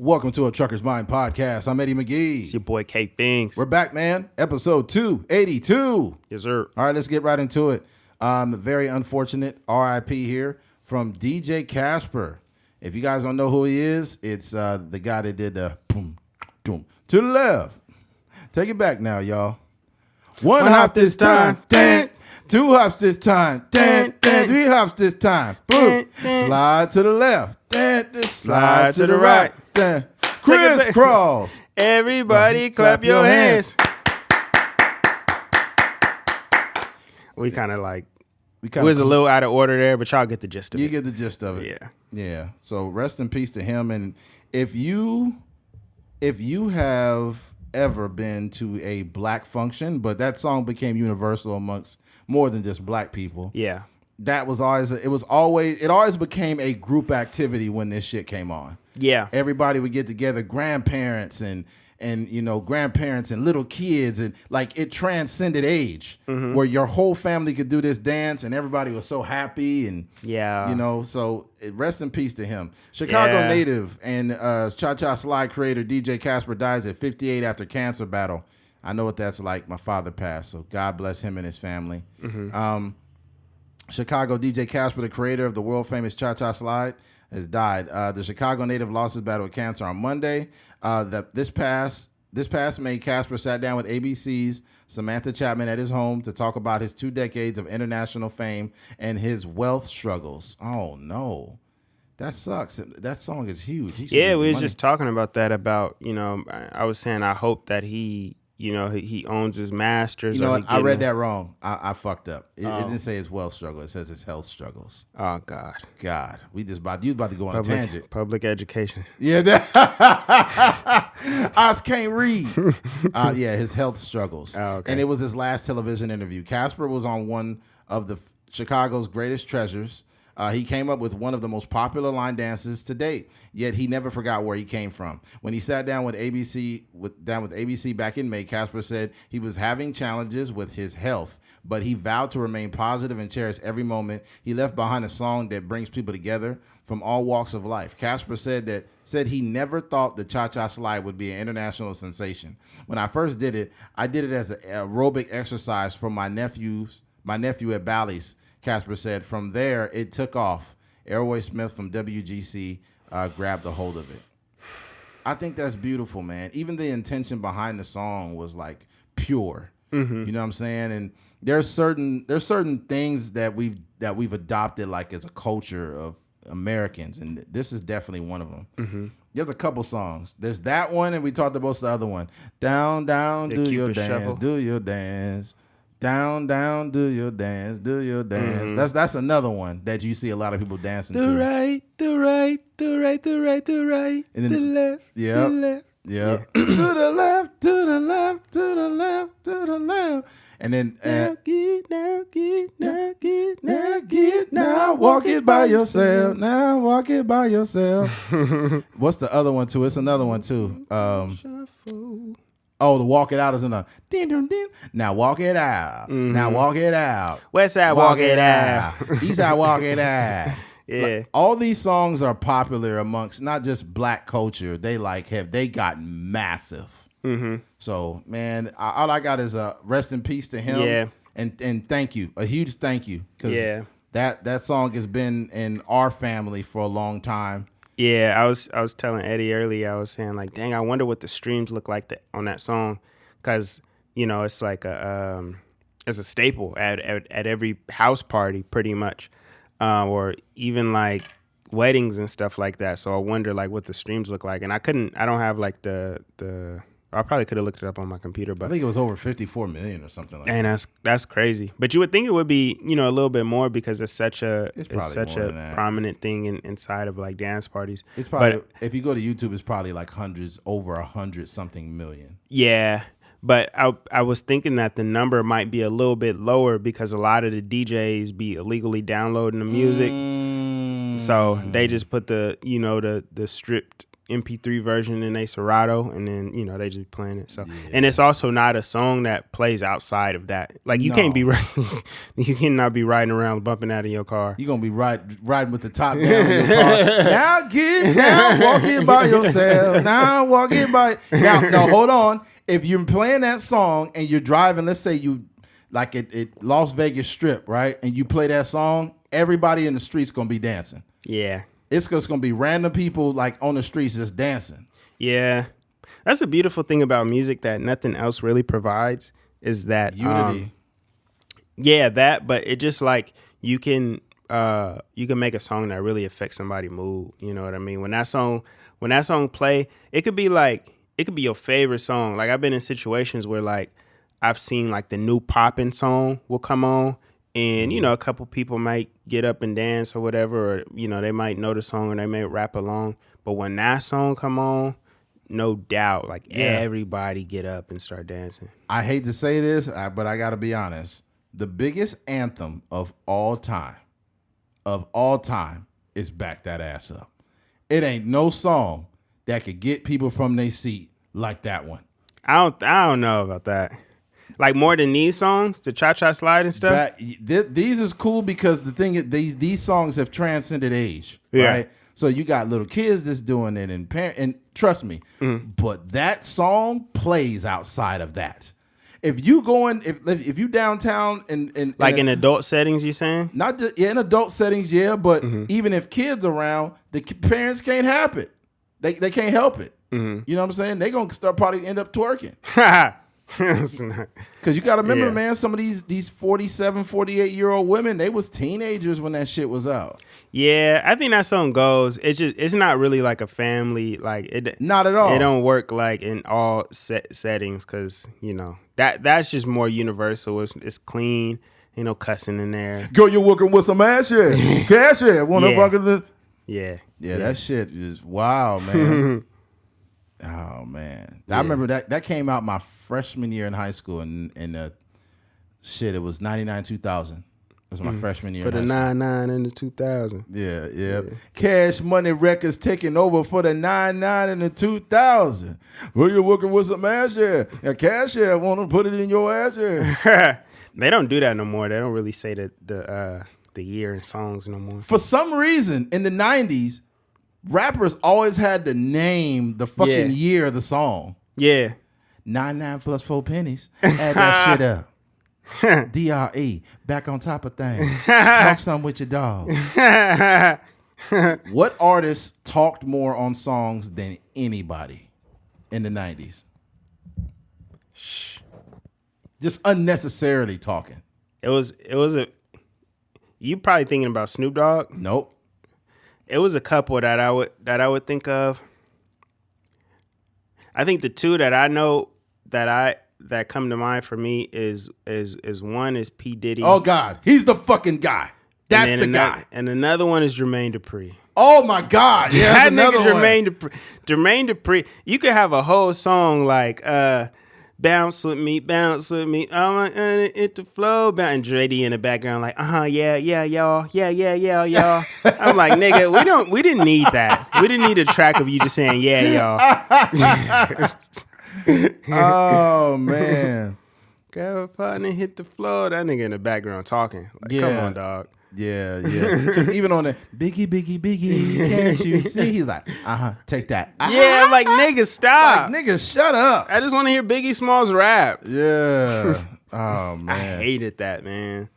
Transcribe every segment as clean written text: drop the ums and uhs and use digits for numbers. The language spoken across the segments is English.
Welcome to a Trucker's Mind podcast. I'm Eddie McGee. It's your boy K Things. We're back, man. Episode 282. Yes, sir. All right, let's get right into it. Very unfortunate RIP here from DJ Casper. If you guys don't know who he is, it's the guy that did the boom, boom, to the left. Take it back now, y'all. One hop this time. Dan. Two hops this time. Dan, dan. Three hops this time. Boom. Slide to the left. Dan, slide to the right. Dan. Crisscross. Everybody clap your hands. We kind of like, we was a little out of order there, but y'all get the gist of it. You get the gist of it. Yeah. Yeah. So rest in peace to him. And if you have ever been to a black function, but that song became universal amongst more than just black people. Yeah. That was always, it always became a group activity when this shit came on. Yeah. Everybody would get together, grandparents and grandparents and little kids, and like it transcended age, where your whole family could do this dance and everybody was so happy. And so rest in peace to him. Chicago native and Cha-Cha Slide creator DJ Casper dies at 58 after cancer battle. I know what that's like. My father passed, so God bless him and his family. Chicago DJ Casper, the creator of the world famous Cha-Cha Slide, has died. The Chicago native lost his battle with cancer on Monday. This past May, Casper sat down with ABC's Samantha Chapman at his home to talk about his 2 decades of international fame and his wealth struggles. Oh no, that sucks. That song is huge. Yeah, we was just talking about that. I was saying I hope that he owns his masters. You know what? I read that wrong. I fucked up. It didn't say his wealth struggle. It says his health struggles. Oh God. You about to go on a tangent. Public education. Yeah, I can't read. His health struggles. Oh, okay. And it was his last television interview. Casper was on one of the Chicago's greatest treasures. He came up with one of the most popular line dances to date, yet he never forgot where he came from. When he sat down with ABC back in May, Casper said he was having challenges with his health, but he vowed to remain positive and cherish every moment. He left behind a song that brings people together from all walks of life. Casper said he never thought the Cha-Cha Slide would be an international sensation. When I first did it, I did it as an aerobic exercise for my nephew at Bally's. Casper said, from there, it took off. Airway Smith from WGC grabbed a hold of it. I think that's beautiful, man. Even the intention behind the song was like pure. You know what I'm saying? And there's certain things that we've adopted like as a culture of Americans, and this is definitely one of them. There's a couple songs. There's that one, and we talked about the other one. Down, down, do your dance, do your dance. Down, down, do your dance, do your dance. That's another one that you see a lot of people dancing to. Do right, do right, do right, do right, do right. And then, to the left, to the left. Yeah. To the left, to the left, to the left, to the left. And then now walk it by yourself. Now walk it by yourself. What's the other one too? It's another one too. Oh, the walk it out is another. Now walk it out. Now walk it out. West side walk it out. East side walk it out. Yeah. Like, all these songs are popular amongst not just black culture. They they got massive. So man, all I got is a rest in peace to him. Yeah. And thank you, a huge thank you, because that song has been in our family for a long time. Yeah, I was telling Eddie earlier, I was saying like, dang, I wonder what the streams look like on that song, because it's like it's a staple at every house party pretty much, or even like weddings and stuff like that. So I wonder like what the streams look like, and I don't have like the I probably could have looked it up on my computer, but I think it was over 54 million or something like that. And that's crazy. But you would think it would be, a little bit more, because it's such a prominent thing inside of like dance parties. It's probably, if you go to YouTube, it's probably like over 100 something million. Yeah. But I was thinking that the number might be a little bit lower because a lot of the DJs be illegally downloading the music. So they just put the stripped MP3 version in a Serato, and then they just playing it. So, and it's also not a song that plays outside of that. Like you can't be you cannot be riding around bumping out in your car. You're gonna be riding with the top down in your car. Now get down, walking by yourself. Now walking by. Now hold on. If you're playing that song and you're driving, let's say you like at Las Vegas Strip, right? And you play that song, everybody in the street's gonna be dancing. Yeah. It's just gonna be random people like on the streets just dancing. Yeah, that's a beautiful thing about music that nothing else really provides is that unity. But it just like you can make a song that really affects somebody's mood. You know what I mean? When that song play, it could be your favorite song. Like I've been in situations where like I've seen like the new poppin' song will come on. And, a couple people might get up and dance or whatever, or, they might know the song or they may rap along. But when that song come on, no doubt, like everybody get up and start dancing. I hate to say this, but I got to be honest. The biggest anthem of all time is Back That Ass Up. It ain't no song that could get people from their seat like that one. I don't know about that. Like more than these songs, the Cha-Cha Slide and stuff? These is cool because the thing is, these songs have transcended age, right? So you got little kids that's doing it, and trust me, but that song plays outside of that. If you if you downtown and like in adult settings, you saying? Not just in adult settings, but even if kids around, the parents can't help it. They can't help it. You know what I'm saying? They gonna probably end up twerking. Because you got to remember, man, some of these 47, 48-year-old women, they was teenagers when that shit was out. Yeah, I think that song goes. It's not really like a family, like it. Not at all. It don't work like in all settings because that's just more universal. It's clean, ain't no cussing in there. Girl, you're working with some ass shit, cash shit. Yeah, that shit is wild, man. Oh man, I remember that came out my freshman year in high school, and it was 99 2000. That was my freshman year. For the 99 and the 2000. Yeah. Cash Money Records taking over for the 99 and the 2000. Well, you're working with some ass, cash, want to put it in your ass, They don't do that no more. They don't really say the year in songs no more. For some reason, in the 90s. Rappers always had to name the fucking year of the song. Yeah. 99 plus 4 pennies. Add that shit up. DRE. Back on top of things. Smoke some with your dog. What artists talked more on songs than anybody in the 90s? Just unnecessarily talking. It was you probably thinking about Snoop Dogg? Nope. It was a couple that I would think of. I think the two that I know that come to mind for me is one is P. Diddy. Oh God, he's the fucking guy. That's the guy. And another one is Jermaine Dupri. Oh my God, yeah, that another nigga one. Jermaine Dupri. You could have a whole song like bounce with me, I'm gonna hit the flow, and JD in the background like, yeah, y'all. I'm like, nigga, we didn't need that. We didn't need a track of you just saying, yeah, y'all. Oh man, grab a partner, hit the floor. That nigga in the background talking. Like, come on, dog. Yeah. Because even on the Biggie, can't you see? He's like, take that. Yeah, I'm like, nigga, stop. Like, nigga, shut up. I just want to hear Biggie Smalls rap. Yeah. Oh, man. I hated that, man.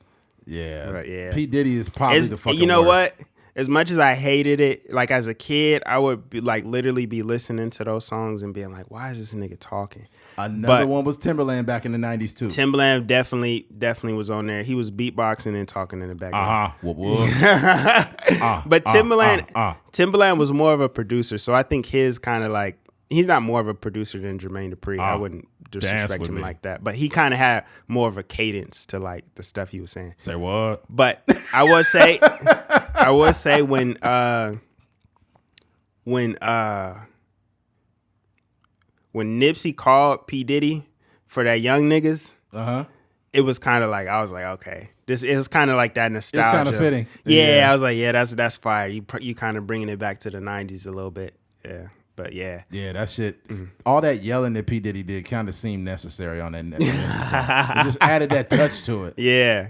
Yeah. But, yeah. P. Diddy is probably the fucking You know worst. what? As much as I hated it, like as a kid, I would be like literally be listening to those songs and being like, why is this nigga talking? Another one was Timberland back in the 90s too. Timberland definitely was on there. He was beatboxing and talking in the background. But Timberland was more of a producer, so I think his kind of like, he's not more of a producer than Jermaine Dupri. I wouldn't disrespect him like that, but he kind of had more of a cadence to like the stuff he was saying. Say what? But I would say when Nipsey called P. Diddy for that Young Niggas, it was kind of like, I was like, okay, it was kind of like that nostalgia. It's kind of fitting. Yeah, I was like, yeah, that's fire. You kind of bringing it back to the 90s a little bit. Yeah. But yeah. Yeah, that shit. All that yelling that P. Diddy did kind of seemed necessary on that song. It just added that touch to it. Yeah.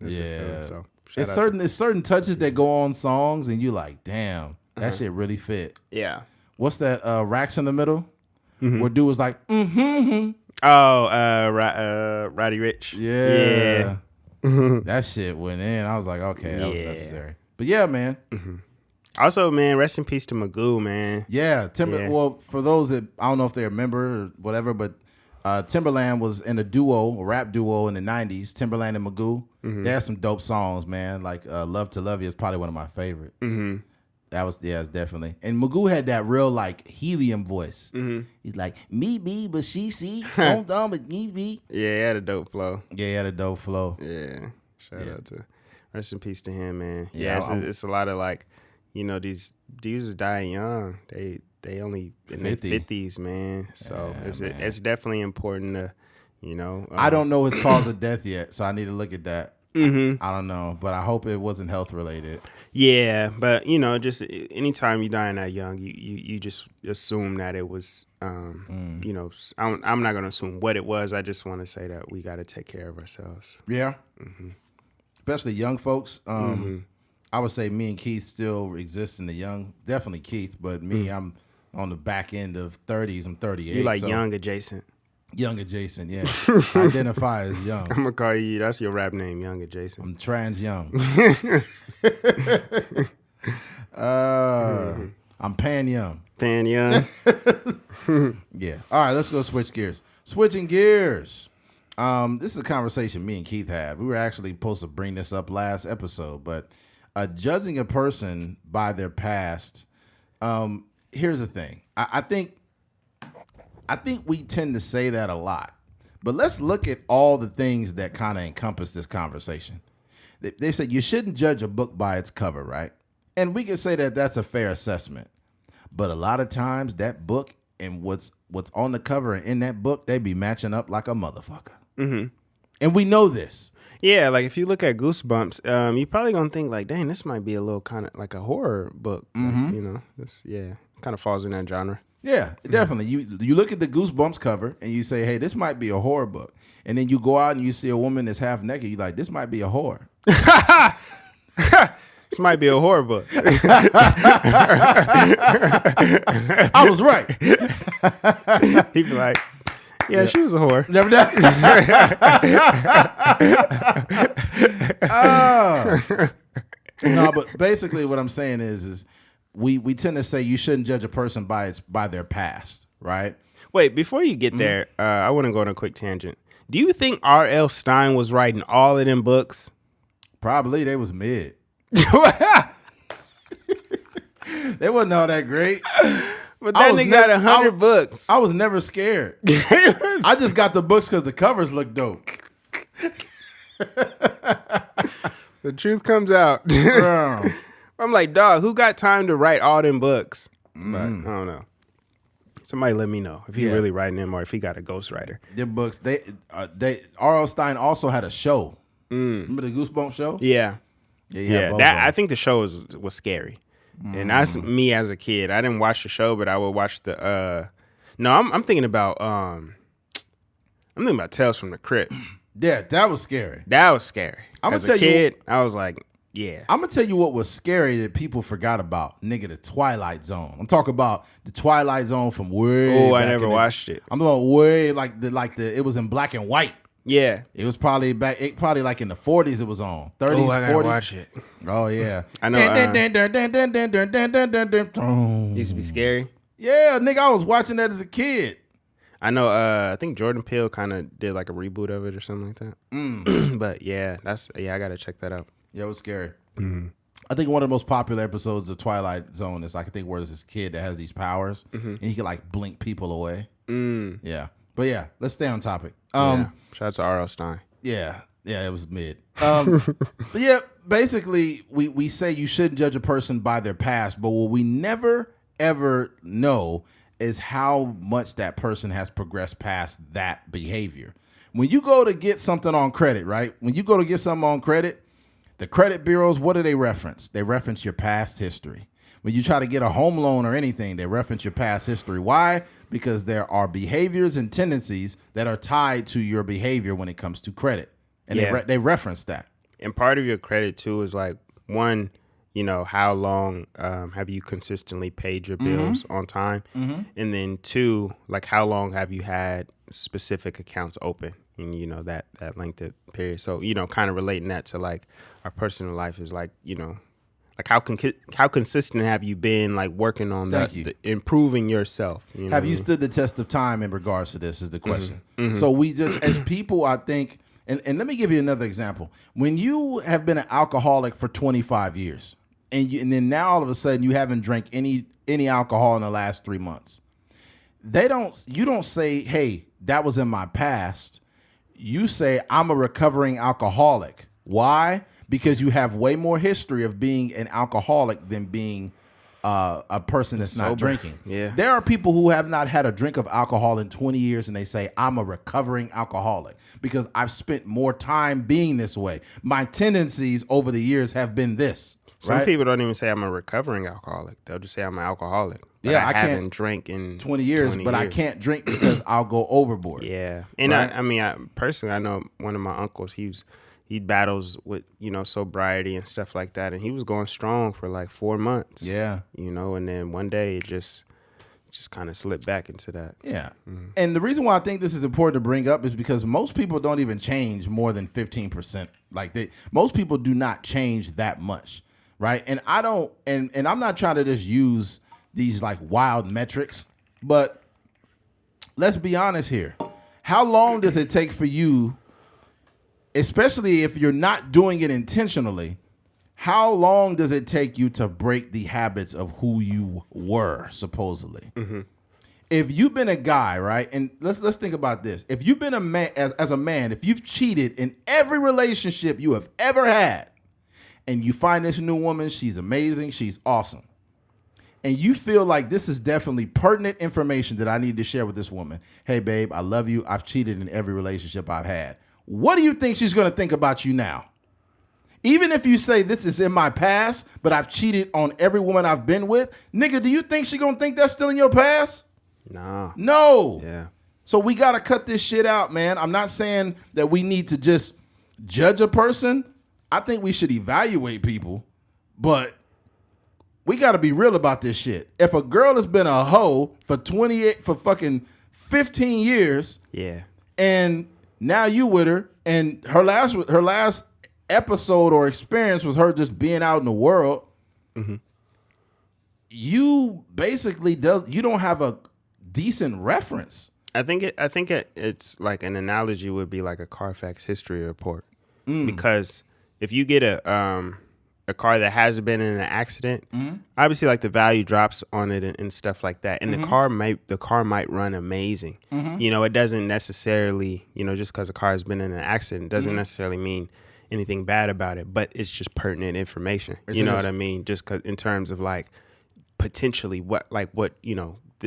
That's so it's certain touches that go on songs, and you like, damn, that shit really fit. Yeah. What's that? Racks in the Middle, where dude was like, Oh, Roddy Ricch. Yeah. That shit went in. I was like, okay, that was necessary. But yeah, man. Also, man, rest in peace to Magoo, man. Yeah, Well, for those that I don't know if they remember or whatever, but Timberland was in a rap duo in the 90s, Timberland and Magoo. They had some dope songs, man. Like Love to Love You is probably one of my favorite. That was, it's definitely. And Magoo had that real like helium voice. He's like, me be, but she see, so dumb, but me be. Yeah, he had a dope flow. Yeah, he had a dope flow. Yeah, shout out to, rest in peace to him, man. Yeah, it's a lot of like, these dudes are dying young. They only in their 50s, man. So it's definitely important to, I don't know his cause of death yet, so I need to look at that. I don't know, but I hope it wasn't health related. Yeah, but just anytime you dying that young, you just assume that it was, I'm not gonna assume what it was. I just want to say that we got to take care of ourselves. Yeah, especially young folks. I would say me and Keith still exist in the young. Definitely Keith, but me, I'm on the back end of 30s. I'm 38. You like young adjacent. Young adjacent, yeah. Identify as young. I'm gonna call you. That's your rap name, Young Adjacent. I'm trans young. I'm pan young. Pan young. Yeah. All right, let's go switch gears. Switching gears. This is a conversation me and Keith had. We were actually supposed to bring this up last episode, but judging a person by their past. Here's the thing. I think we tend to say that a lot, but let's look at all the things that kind of encompass this conversation. They said you shouldn't judge a book by its cover, right? And we can say that that's a fair assessment, but a lot of times that book and what's on the cover and in that book, they be matching up like a motherfucker. And we know this. Yeah, like if you look at Goosebumps, you're probably gonna think like, dang, this might be a little kind of like a horror book. This kind of falls in that genre. Yeah, definitely. You look at the Goosebumps cover and you say, hey, this might be a horror book. And then you go out and you see a woman that's half naked. You're like, this might be a horror. This might be a horror book. I was right. He'd be like, yeah, she was a whore. Never done. No, but basically what I'm saying is we tend to say you shouldn't judge a person by their past, right? Wait, before you get there, I want to go on a quick tangent. Do you think R.L. Stine was writing all of them books? Probably. They was mid. They wasn't all that great. But that nigga got 100 books. I was never scared. I just got the books because the covers look dope. The truth comes out. I'm like, dog, who got time to write all them books? But I don't know. Somebody let me know if he really writing them or if he got a ghostwriter. Their books, R.L. Stine also had a show. Remember the Goosebumps show? Yeah. I think the show was scary. And that's me as a kid. I didn't watch the show, but I would watch the I'm thinking about Tales from the Crypt. Yeah, that was scary. That was scary. As a kid, I was like, yeah. I'm gonna tell you what was scary that people forgot about, nigga. The Twilight Zone. I'm talking about the Twilight Zone from way. Oh, I never watched it. I'm talking way it was in black and white. Yeah, it was probably like in the 40s. It was on 30s. Oh, I gotta 40s. watch it. Oh yeah, I know. Used to be scary. Yeah, nigga, I was watching that as a kid. I know. I think Jordan Peele kind of did like a reboot of it or something like that. But yeah, I gotta check that out. Yeah, it was scary. I think one of the most popular episodes of Twilight Zone is like, I think where there's this kid that has these powers and he can like blink people away. Yeah, but yeah, let's stay on topic. Shout out to R.L. Stine. Yeah, it was mid. But yeah, basically we say you shouldn't judge a person by their past, but what we never ever know is how much that person has progressed past that behavior. When you go to get something on credit, right? When you go to get something on credit, the credit bureaus, what do they reference? They reference your past history. When you try to get a home loan or anything, they reference your past history. Why? Because there are behaviors and tendencies that are tied to your behavior when it comes to credit. And they reference that. And part of your credit, too, is like, one, how long have you consistently paid your bills on time? And then two, like, how long have you had specific accounts open in, that length of period? So, kind of relating that to, like, our personal life is like, like how consistent have you been, like, working on the improving yourself? Have you stood the test of time in regards to this is the question. So we just, as people, I think, and let me give you another example. When you have been an alcoholic for 25 years and then now all of a sudden you haven't drank any alcohol in the last 3 months, you don't say, hey, that was in my past. You say, I'm a recovering alcoholic. Why? Because you have way more history of being an alcoholic than being a person that's not drinking. Yeah. There are people who have not had a drink of alcohol in 20 years and they say, I'm a recovering alcoholic because I've spent more time being this way. My tendencies over the years have been this. Some people don't even say I'm a recovering alcoholic. They'll just say I'm an alcoholic. But I haven't drank in 20 years, but I can't drink because I'll go overboard. Yeah. And I personally, I know one of my uncles, he battles with, sobriety and stuff like that. And he was going strong for like 4 months. Yeah. And then one day it just kind of slipped back into that. Yeah. And the reason why I think this is important to bring up is because most people don't even change more than 15%. Like most people do not change that much. Right. And I don't, and I'm not trying to just use these like wild metrics, but let's be honest here. How long does it take for you, especially if you're not doing it intentionally, how long does it take you to break the habits of who you were, supposedly? If you've been a guy, right, and let's think about this. If you've been a man, as a man, if you've cheated in every relationship you have ever had, and you find this new woman, she's amazing, she's awesome, and you feel like this is definitely pertinent information that I need to share with this woman. Hey, babe, I love you. I've cheated in every relationship I've had. What do you think she's going to think about you now? Even if you say this is in my past, but I've cheated on every woman I've been with, nigga, do you think she's going to think that's still in your past? No. No. Yeah. So we got to cut this shit out, man. I'm not saying that we need to just judge a person. I think we should evaluate people, but we got to be real about this shit. If a girl has been a hoe for fucking 15 years, yeah, and now you with her, and her last episode or experience was her just being out in the world, you basically you don't have a decent reference. I think it's like an analogy would be like a Carfax history report, because if you get a car that hasn't been in an accident, obviously like the value drops on it and stuff like that. And the car might run amazing. It doesn't necessarily, just because a car has been in an accident doesn't necessarily mean anything bad about it, but it's just pertinent information. You know what I mean? Just 'cause in terms of like potentially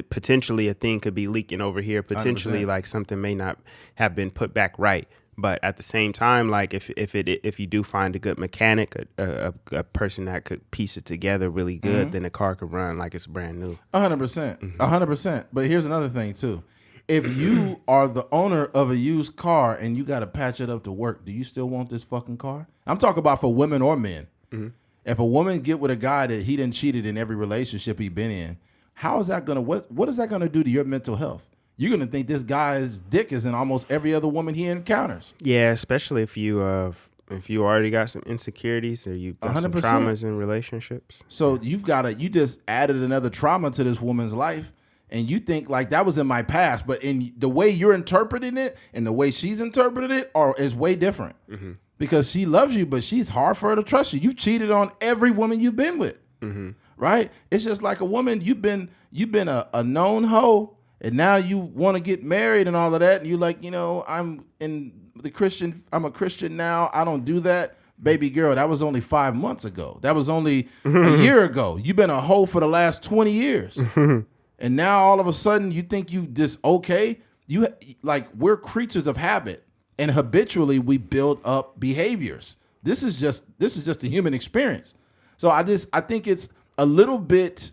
potentially a thing could be leaking over here. Potentially 100%. Like something may not have been put back right. But at the same time, like if you do find a good mechanic, a person that could piece it together really good, then the car could run like it's brand new. 100%, 100%. But here's another thing too: if you are the owner of a used car and you got to patch it up to work, do you still want this fucking car? I'm talking about for women or men. If a woman get with a guy that he done cheated in every relationship he been in, how is that gonna what is that gonna do to your mental health? You're going to think this guy's dick is in almost every other woman he encounters. Yeah, especially if you already got some insecurities or you've got 100%. Some traumas in relationships. So you just added another trauma to this woman's life, and you think like that was in my past, but in the way you're interpreting it and the way she's interpreted it is way different. Because she loves you, but she's hard for her to trust you. You've cheated on every woman you've been with, right? It's just like a woman, you've been a known hoe. And now you want to get married and all of that. And you're like, I'm a Christian now. I don't do that. Baby girl, that was only 5 months ago. That was only a year ago. You've been a hoe for the last 20 years. And now all of a sudden you think you just okay. We're creatures of habit. And habitually we build up behaviors. This is just a human experience. So I think it's a little bit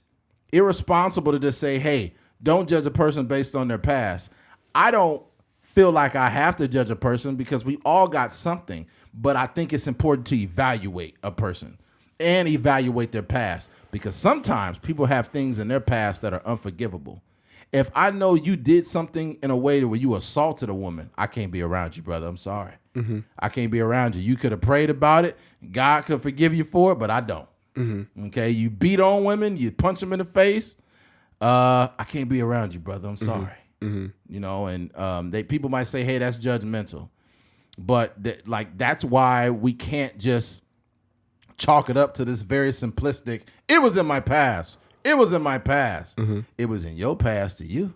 irresponsible to just say, hey, don't judge a person based on their past. I don't feel like I have to judge a person because we all got something, but I think it's important to evaluate a person and evaluate their past, because sometimes people have things in their past that are unforgivable. If I know you did something in a way where you assaulted a woman, I can't be around you, brother. I'm sorry. I can't be around you. You could have prayed about it. God could forgive you for it, but I don't. Okay, you beat on women, you punch them in the face. I can't be around you, brother. I'm sorry. You know, and people might say, hey, that's judgmental. But that's why we can't just chalk it up to this very simplistic, it was in my past. It was in my past. It was in your past to you,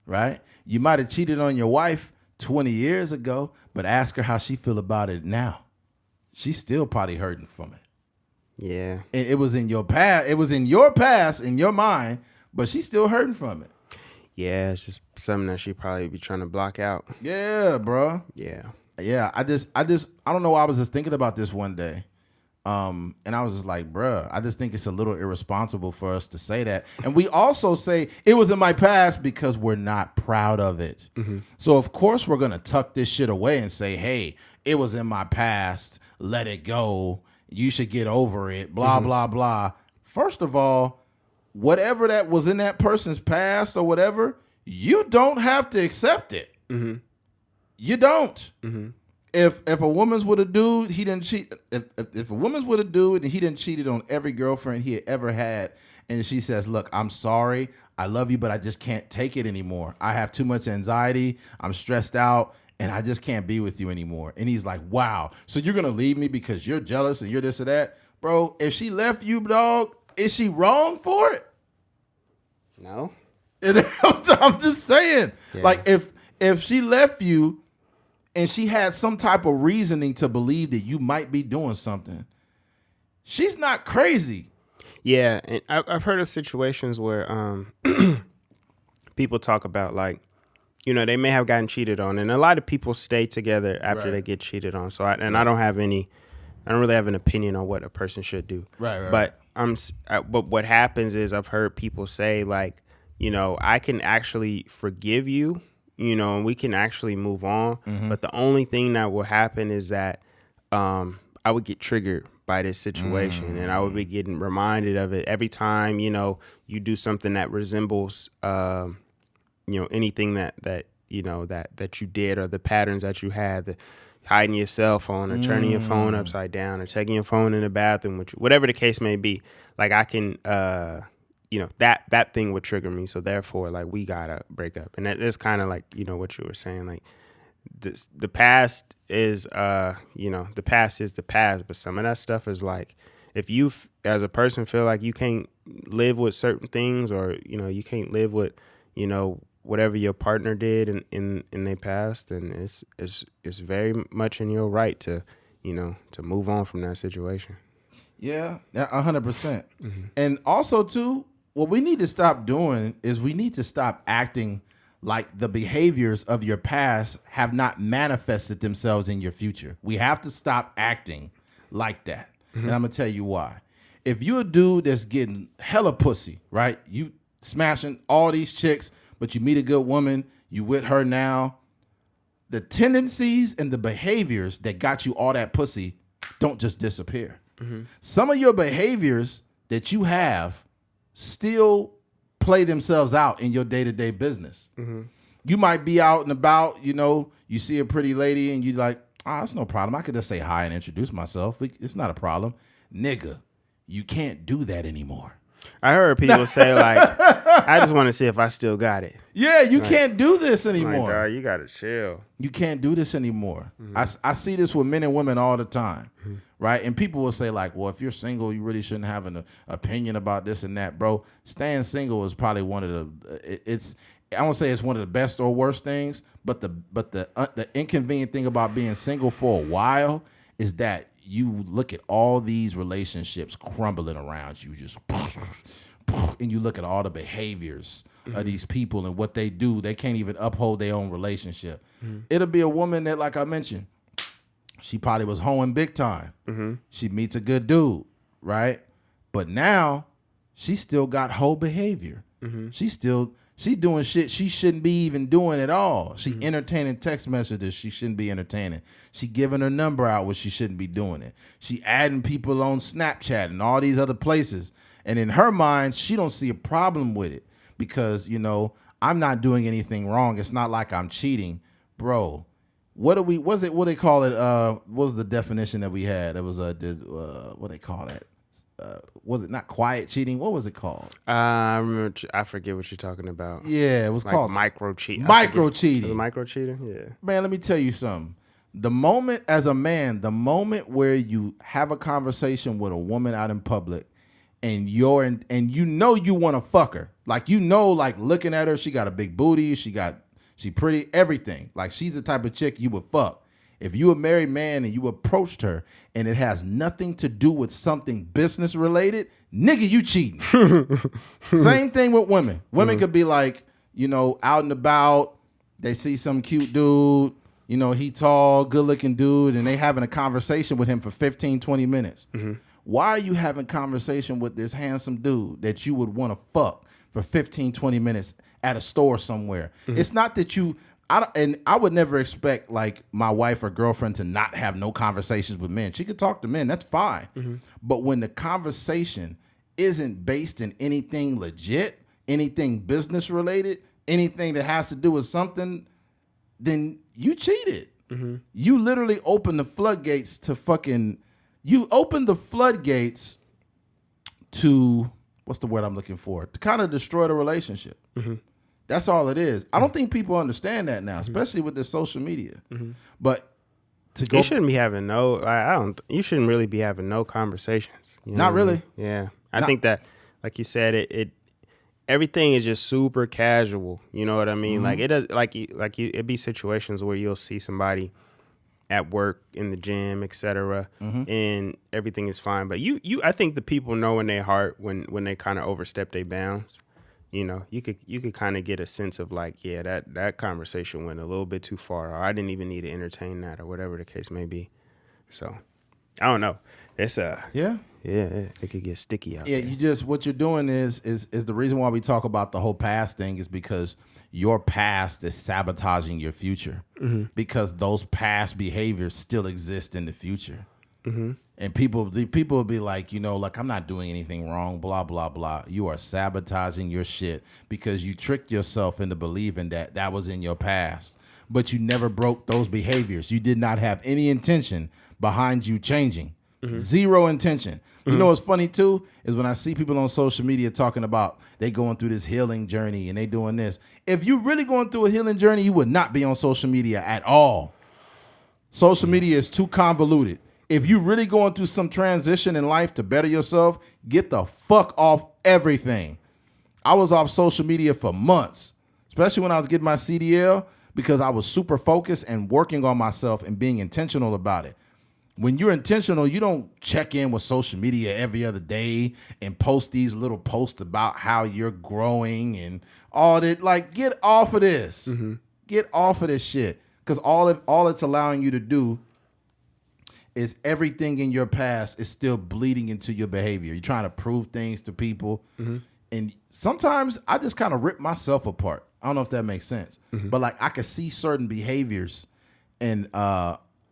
right? You might have cheated on your wife 20 years ago, but ask her how she feel about it now. She's still probably hurting from it. Yeah. And it was in your past. It was in your past, in your mind, but she's still hurting from it. Yeah, it's just something that she probably be trying to block out. Yeah, bro. Yeah. Yeah, I don't know why I was just thinking about this one day. And I was just like, bruh, I just think it's a little irresponsible for us to say that. And we also say it was in my past because we're not proud of it. So of course we're going to tuck this shit away and say, hey, it was in my past. Let it go. You should get over it. Blah, blah, blah. First of all, whatever that was in that person's past or whatever, you don't have to accept it. You don't. If a woman's with a dude, he didn't cheat. If a woman's with a dude and he didn't cheated on every girlfriend he had ever had, and she says, look, I'm sorry, I love you, but I just can't take it anymore. I have too much anxiety, I'm stressed out, and I just can't be with you anymore. And he's like, wow, so you're gonna leave me because you're jealous and you're this or that? Bro, if she left you, dog, is she wrong for it? No. I'm just saying. Yeah. Like if she left you and she had some type of reasoning to believe that you might be doing something, she's not crazy. Yeah, and I've heard of situations where people talk about, like, you know, they may have gotten cheated on, and a lot of people stay together after they get cheated on. So I don't really have an opinion on what a person should do. Right. But what happens is I've heard people say, like, you know, I can actually forgive you, you know, and we can actually move on. But the only thing that will happen is that I would get triggered by this situation, and I would be getting reminded of it every time, you know, you do something that resembles, you know, anything that you know that you did, or the patterns that you had, the hiding your cell phone, or turning your phone upside down, or taking your phone in the bathroom, which whatever the case may be. Like, I can, you know, that thing would trigger me. So therefore, like, we gotta break up. And that's kind of like, you know, what you were saying, like, the past is, you know, the past is the past. But some of that stuff is like, if you as a person feel like you can't live with certain things, or, you know, you can't live with, you know, whatever your partner did in their past, and it's very much in your right to, you know, to move on from that situation. Yeah, 100%. And also too, what we need to stop doing is we need to stop acting like the behaviors of your past have not manifested themselves in your future. We have to stop acting like that. And I'm gonna tell you why. If you're a dude that's getting hella pussy, right? You smashing all these chicks, but you meet a good woman, you with her now, the tendencies and the behaviors that got you all that pussy don't just disappear. Some of your behaviors that you have still play themselves out in your day-to-day business. You might be out and about, you know, you see a pretty lady and you like, it's no problem. I could just say hi and introduce myself. It's not a problem. Nigga, you can't do that anymore. I heard people say, like, I just want to see if I still got it. Yeah, you can't do this anymore. Like, dog, you got to chill. You can't do this anymore. I see this with men and women all the time, right? And people will say, like, well, if you're single, you really shouldn't have an opinion about this and that. Bro, staying single is probably one of the, I won't say it's one of the best or worst things, but the inconvenient thing about being single for a while is that you look at all these relationships crumbling around you, just, and you look at all the behaviors of these people and what they do. They can't even uphold their own relationship. It'll be a woman that, like I mentioned, she probably was hoeing big time. She meets a good dude, right? But now she still got hoe behavior. She doing shit she shouldn't be even doing at all. She entertaining text messages she shouldn't be entertaining. She giving her number out when she shouldn't be doing it. She adding people on Snapchat and all these other places. And in her mind, she don't see a problem with it because, you know, I'm not doing anything wrong. It's not like I'm cheating. Bro, what they call it? What was the definition that we had? It was what they call that? Was it not quiet cheating? What was it called? I remember. I forget what you're talking about. Yeah, it was like called micro cheating. Micro cheating. Micro cheating. Yeah. Man, let me tell you something. The moment as a man, the moment where you have a conversation with a woman out in public, and you know you want to fuck her, like you know, like looking at her, she got a big booty, she pretty, everything. Like she's the type of chick you would fuck. If you a married man and you approached her and it has nothing to do with something business related, nigga, you cheating. Same thing with women. Women could be like, you know, out and about. They see some cute dude, you know, he tall, good looking dude, and they having a conversation with him for 15, 20 minutes. Why are you having conversation with this handsome dude that you would want to fuck for 15, 20 minutes at a store somewhere? It's not that I would never expect like my wife or girlfriend to not have no conversations with men. She could talk to men, that's fine. But when the conversation isn't based in anything legit, anything business related, anything that has to do with something, then you cheated. You literally open the floodgates to what's the word I'm looking for? To kind of destroy the relationship. That's all it is. I don't think people understand that now, especially with this social media. But to go, you shouldn't be having you shouldn't really be having no conversations. You know not really. I mean? Yeah. I think that, like you said, it everything is just super casual. You know what I mean? Like it does, it'd be situations where you'll see somebody at work, in the gym, etc., and everything is fine. But I think the people know in their heart when they kind of overstep their bounds. You know, you could kind of get a sense of like, yeah, that conversation went a little bit too far, or I didn't even need to entertain that, or whatever the case may be. So, I don't know. It's it could get sticky out there. Yeah, what you're doing is the reason why we talk about the whole past thing is because your past is sabotaging your future, because those past behaviors still exist in the future. And people will be like, you know, like, I'm not doing anything wrong, blah, blah, blah. You are sabotaging your shit because you tricked yourself into believing that was in your past. But you never broke those behaviors. You did not have any intention behind you changing. Zero intention. You know what's funny, too, is when I see people on social media talking about they going through this healing journey and they doing this. If you're really going through a healing journey, you would not be on social media at all. Social media is too convoluted. If you really going through some transition in life to better yourself, get the fuck off everything. I was off social media for months, especially when I was getting my CDL, because I was super focused and working on myself and being intentional about it. When you're intentional, you don't check in with social media every other day and post these little posts about how you're growing and all that. Like, get off of this. Get off of this shit. Because all it's allowing you to do is everything in your past is still bleeding into your behavior. You're trying to prove things to people. And sometimes I just kind of rip myself apart. I don't know if that makes sense. But like I could see certain behaviors and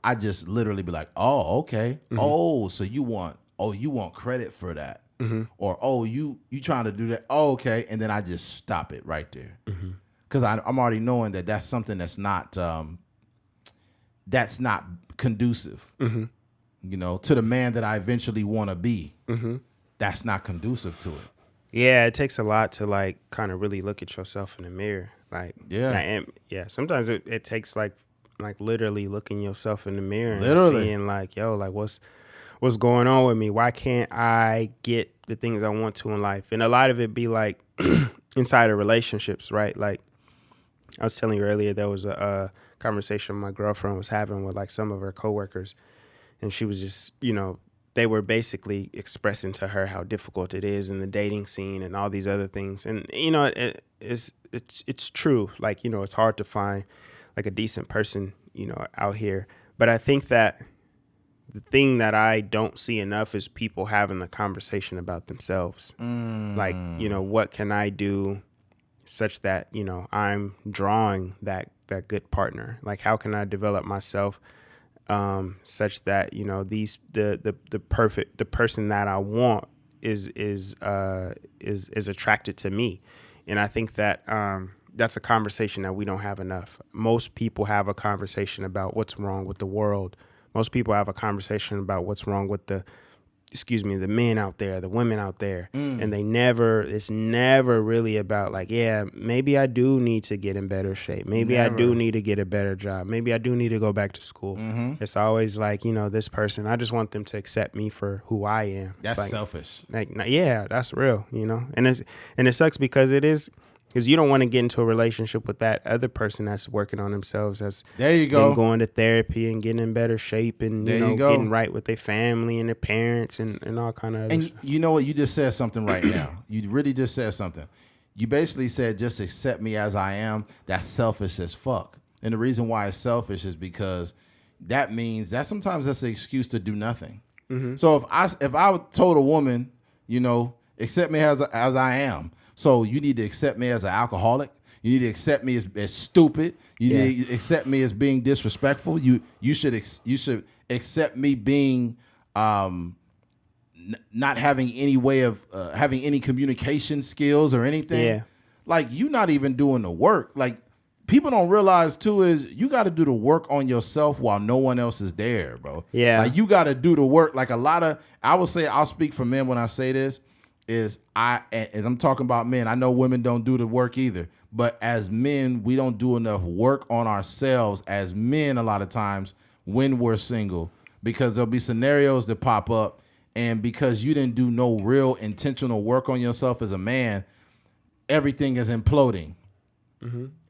I just literally be like, oh, okay. Oh, so you want credit for that. Or, oh, you trying to do that. Oh, okay. And then I just stop it right there. Because I'm already knowing that that's something that's not conducive, you know, to the man that I eventually want to be. That's not conducive to it. Yeah, it takes a lot to like kind of really look at yourself in the mirror. Like, sometimes it takes like literally looking yourself in the mirror and seeing like, yo, like what's going on with me? Why can't I get the things I want to in life? And a lot of it be like inside of relationships, right? Like I was telling you earlier, there was a conversation my girlfriend was having with like some of her coworkers, and she was just, you know, they were basically expressing to her how difficult it is in the dating scene and all these other things. And, you know, it's true. Like, you know, it's hard to find like a decent person, you know, out here. But I think that the thing that I don't see enough is people having the conversation about themselves. Like, you know, what can I do such that, you know, I'm drawing that good partner? Like, how can I develop myself such that, you know, the person that I want is attracted to me? And I think that that's a conversation that we don't have enough. Most people have a conversation about what's wrong with the world. Most people have a conversation about what's wrong with the men out there, the women out there. And it's never really about like, yeah, maybe I do need to get in better shape. Maybe I do need to get a better job. Maybe I do need to go back to school. It's always like, you know, this person, I just want them to accept me for who I am. That's like, selfish. Like, yeah, that's real, you know? And it sucks because because you don't want to get into a relationship with that other person that's working on themselves. That's there you go. Going to therapy and getting in better shape and getting right with their family and their parents and all kind of other stuff. You know what? You just said something right now. You really just said something. You basically said, just accept me as I am. That's selfish as fuck. And the reason why it's selfish is because that means that sometimes that's an excuse to do nothing. So if I told a woman, you know, accept me as I am. So you need to accept me as an alcoholic. You need to accept me as stupid. You need to accept me as being disrespectful. You should accept me being not having any way of having any communication skills or anything. Yeah. Like, you not even doing the work. Like, people don't realize too is you got to do the work on yourself while no one else is there, bro. Yeah. Like, you got to do the work. Like, I would say, I'll speak for men when I say this. And I'm talking about men. I know women don't do the work either. But as men, we don't do enough work on ourselves as men a lot of times when we're single, because there'll be scenarios that pop up. And because you didn't do no real intentional work on yourself as a man, everything is imploding.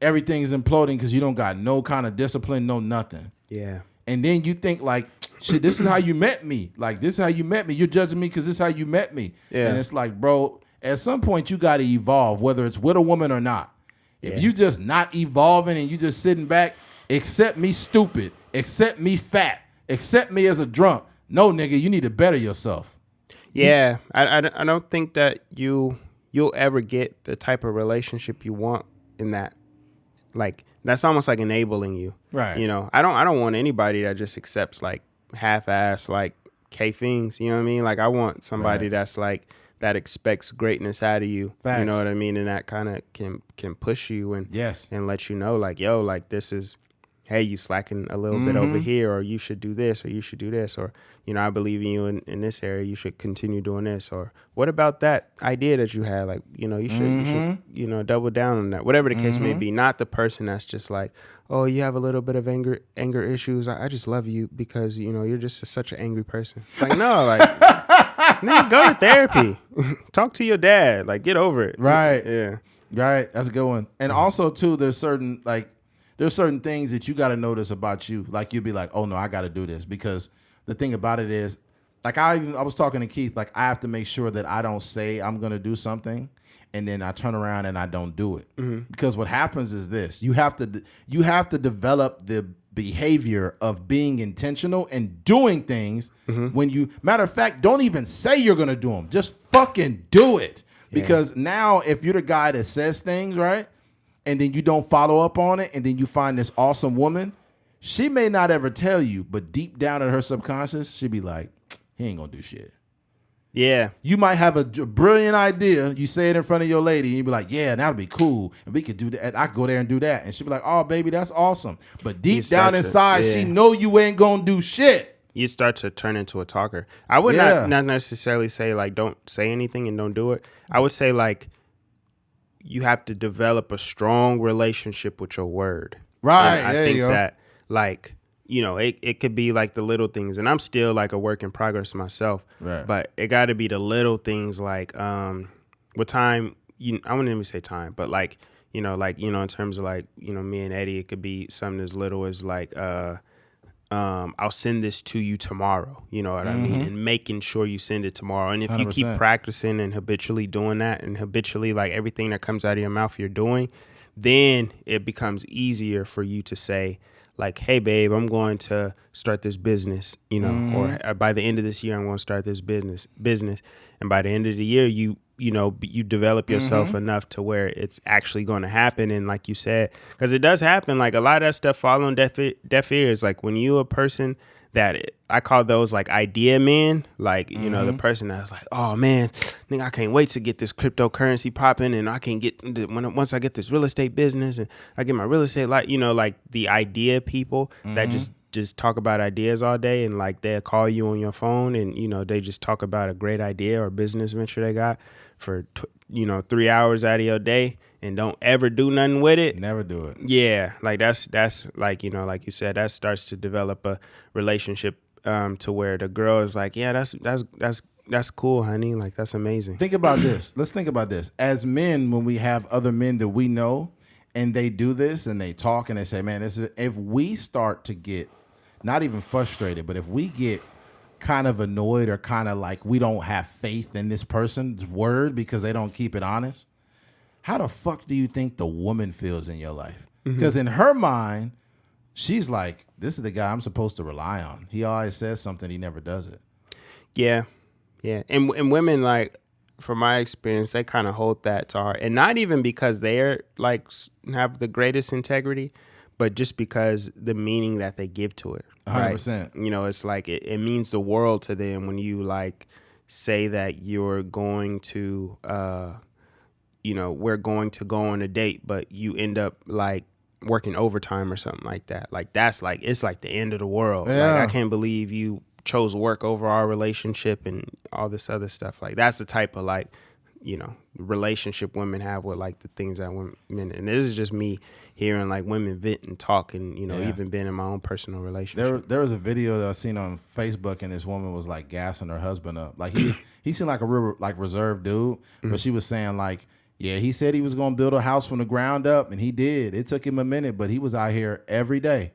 Everything is imploding because you don't got no kind of discipline, no nothing. Yeah. And then you think like, shit, this is how you met me. Like, this is how you met me. You're judging me because this is how you met me. Yeah. And it's like, bro, at some point you got to evolve, whether it's with a woman or not. If you just not evolving and you just sitting back, accept me stupid, accept me fat, accept me as a drunk. No, nigga, you need to better yourself. Yeah. I don't think that you'll ever get the type of relationship you want in that. Like, that's almost like enabling you. Right. You know, I don't want anybody that just accepts like half-ass like K-things, you know what I mean? Like, I want somebody that's like that expects greatness out of you. Facts. You know what I mean? And that kind of can push you and let you know like, yo, like, this is, hey, you slacking a little bit over here, or you should do this, or you should do this, or, you know, I believe in you in this area, you should continue doing this, or what about that idea that you had? Like, you know, you should, you know, double down on that, whatever the case may be. Not the person that's just like, oh, you have a little bit of anger issues. I just love you because, you know, you're just such an angry person. It's like, no, like, nigga, go to therapy. Talk to your dad. Like, get over it. Right. Yeah. Right. That's a good one. And also, too, there's certain things that you got to notice about you. Like, you'll be like, oh, no, I got to do this. Because the thing about it is, like, I was talking to Keith, like, I have to make sure that I don't say I'm going to do something and then I turn around and I don't do it. Because what happens is this. You have to develop the behavior of being intentional and doing things when you, matter of fact, don't even say you're going to do them. Just fucking do it. Because now if you're the guy that says things, right, and then you don't follow up on it, and then you find this awesome woman, she may not ever tell you, but deep down in her subconscious, she'd be like, he ain't gonna do shit. Yeah. You might have a brilliant idea. You say it in front of your lady, and you be like, yeah, that'll be cool. And we could do that. I could go there and do that. And she'd be like, oh, baby, that's awesome. But deep down inside, she know you ain't gonna do shit. You start to turn into a talker. I would not necessarily say, like, don't say anything and don't do it. I would say, like, you have to develop a strong relationship with your word. Right. And I think that, like, you know, it could be like the little things, and I'm still like a work in progress myself. Right. But it got to be the little things, like with time. I wouldn't even say time, but like in terms of like, you know, me and Eddie, it could be something as little as like I'll send this to you tomorrow. You know what I mean? And making sure you send it tomorrow. And if 100%. You keep practicing and habitually doing that, and habitually like everything that comes out of your mouth you're doing, then it becomes easier for you to say, like, hey babe, I'm going to start this business, you know, or by the end of this year I'm going to start this business, and by the end of the year you develop yourself enough to where it's actually going to happen. And like you said, because it does happen, like a lot of that stuff fall on deaf ears. Like when you a person that I call those like idea men, like, you know, the person that's like, oh man, nigga, I can't wait to get this cryptocurrency popping, and I can get once I get this real estate business and I get my real estate, like, you know, like the idea people that just talk about ideas all day, and like they'll call you on your phone and, you know, they just talk about a great idea or business venture they got for 3 hours out of your day and don't ever do nothing with it. Never do it. Yeah, like that's like, you know, like you said, that starts to develop a relationship to where the girl is like, yeah, that's cool, honey. Like that's amazing. Think about this. Let's think about this. As men, when we have other men that we know and they do this and they talk and they say, man, if we start to get not even frustrated, but if we get kind of annoyed or kind of like we don't have faith in this person's word because they don't keep it honest, how the fuck do you think the woman feels in your life? Because in her mind, she's like, this is the guy I'm supposed to rely on. He always says something, he never does it. Yeah. And women, like, from my experience, they kind of hold that to heart. And not even because they're like have the greatest integrity, but just because the meaning that they give to it. 100%. You know, it's like it means the world to them when you like say that you're going to, we're going to go on a date, but you end up like working overtime or something like that. Like that's like, it's like the end of the world. Yeah. Like I can't believe you chose work over our relationship and all this other stuff. Like that's the type of like, you know, relationship women have with like the things that women, and this is just me hearing like women vent and talk and, you know, even being in my own personal relationship. There was a video that I seen on Facebook and this woman was like gassing her husband up. Like he seemed like a real like reserved dude, but she was saying like, yeah, he said he was going to build a house from the ground up and he did. It took him a minute, but he was out here every day.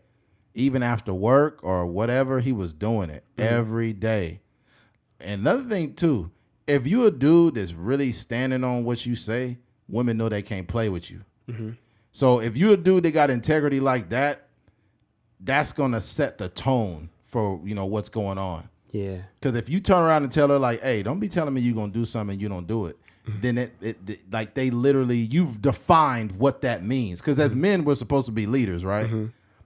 Even after work or whatever, he was doing it every day. And another thing too, if you a dude that's really standing on what you say, women know they can't play with you. So if you a dude that got integrity like that, that's going to set the tone for, you know, what's going on. Yeah. Because if you turn around and tell her like, hey, don't be telling me you're going to do something and you don't do it, then it like they literally, you've defined what that means. Because as men, we're supposed to be leaders, right?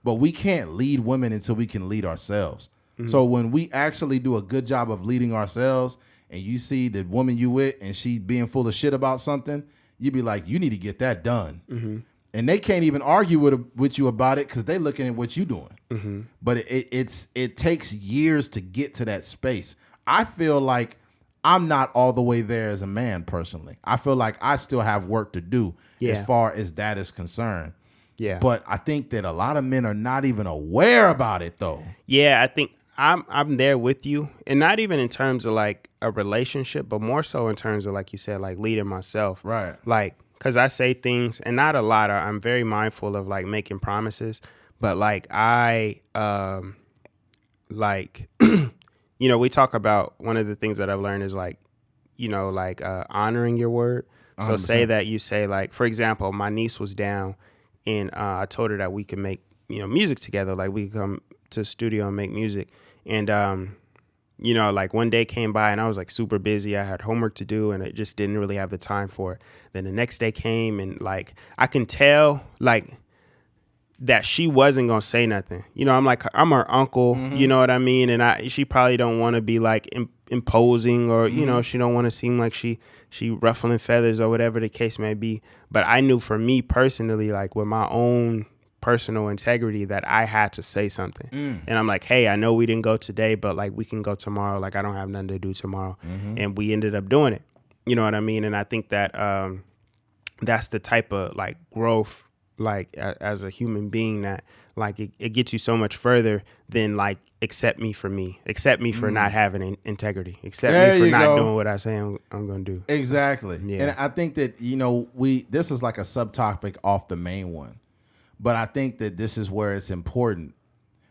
But we can't lead women until we can lead ourselves. So when we actually do a good job of leading ourselves and you see the woman you with and she being full of shit about something, you be like, you need to get that done. And they can't even argue with you about it because they looking at what you doing. But it takes years to get to that space. I feel like I'm not all the way there as a man personally. I feel like I still have work to do as far as that is concerned. Yeah. But I think that a lot of men are not even aware about it though. Yeah, I think I'm there with you. And not even in terms of like a relationship, but more so in terms of, like you said, like leading myself. Right. Like, because I say things, and not a lot. I'm very mindful of like making promises. But like I, like, you know, we talk about one of the things that I've learned is like, you know, like honoring your word. So 100%. say that you say like, for example, my niece was down and I told her that we could make, you know, music together. Like we could come to the studio and make music. And, you know, like one day came by and I was like super busy. I had homework to do and I just didn't really have the time for it. Then the next day came and like, I can tell like that she wasn't going to say nothing. You know, I'm like, I'm her uncle, you know what I mean? And she probably don't want to be like imposing or, you know, she don't want to seem like she ruffling feathers or whatever the case may be. But I knew for me personally, like with my own personal integrity, that I had to say something. And I'm like, hey, I know we didn't go today, but like we can go tomorrow. Like I don't have nothing to do tomorrow. And we ended up doing it. You know what I mean? And I think that that's the type of like growth, like as a human being, that like it gets you so much further than like accept me for not having integrity, accept me for not doing what I say I'm going to do. Exactly. Yeah. And I think that, you know, this is like a subtopic off the main one, but I think that this is where it's important,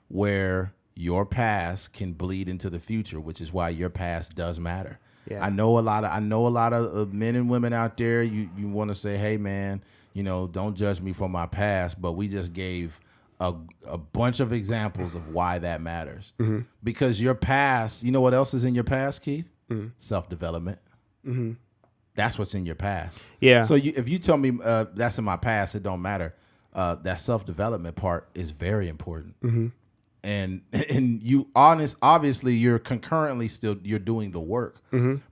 where your past can bleed into the future, which is why your past does matter. Yeah. I know a lot of men and women out there. You want to say, hey man, you know, don't judge me for my past, but we just gave a bunch of examples of why that matters. Because your past, you know what else is in your past, Keith? Self-development. That's what's in your past. Yeah. So if you tell me that's in my past, it don't matter. That self-development part is very important. And you obviously you're concurrently still you're doing the work.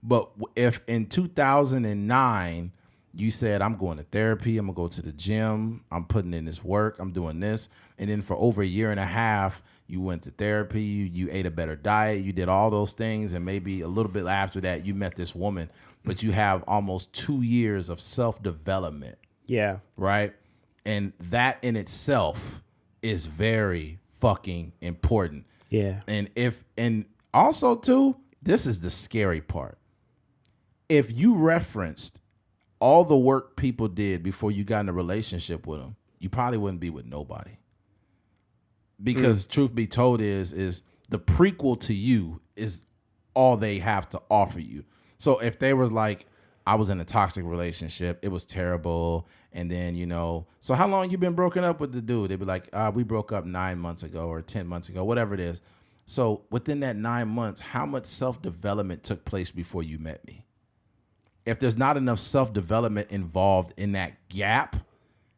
But if in 2009 you said, I'm going to therapy, I'm gonna go to the gym, I'm putting in this work, I'm doing this, and then for over a year and a half you went to therapy, you ate a better diet, you did all those things, and maybe a little bit after that you met this woman, but you have almost 2 years of self-development. Yeah. Right? And that in itself is very fucking important. Yeah. And also too, this is the scary part. If you referenced all the work people did before you got in a relationship with them, you probably wouldn't be with nobody. Because truth be told is the prequel to you is all they have to offer you. So if they were like, I was in a toxic relationship, it was terrible, and then, so how long you been broken up with the dude? They'd be like, we broke up 9 months ago or 10 months ago, whatever it is. So within that 9 months, how much self-development took place before you met me? If there's not enough self-development involved in that gap,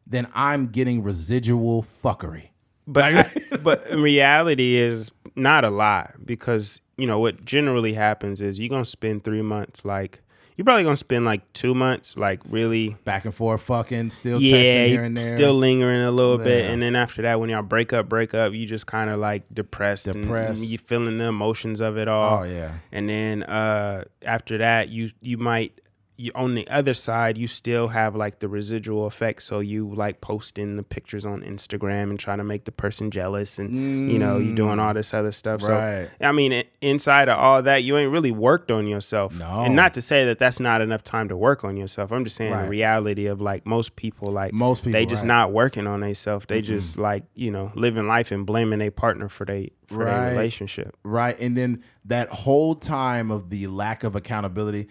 then I'm getting residual fuckery. But in reality is not a lot, because, what generally happens is you're going to spend 3 months, you're probably going to spend 2 months, really back and forth fucking, still texting here and there. Still lingering a little bit. And then after that, when y'all break up, you just kind of depressed. And you feeling the emotions of it all. Oh, yeah. And then after that, you might, on the other side, you still have the residual effect. So you posting the pictures on Instagram and trying to make the person jealous, and you doing all this other stuff. Right. So I mean, inside of all that, you ain't really worked on yourself. No. And not to say that that's not enough time to work on yourself. I'm just saying the reality of most people, they just not working on themselves. They just living life and blaming their partner for their relationship. Right. And then that whole time of the lack of accountability.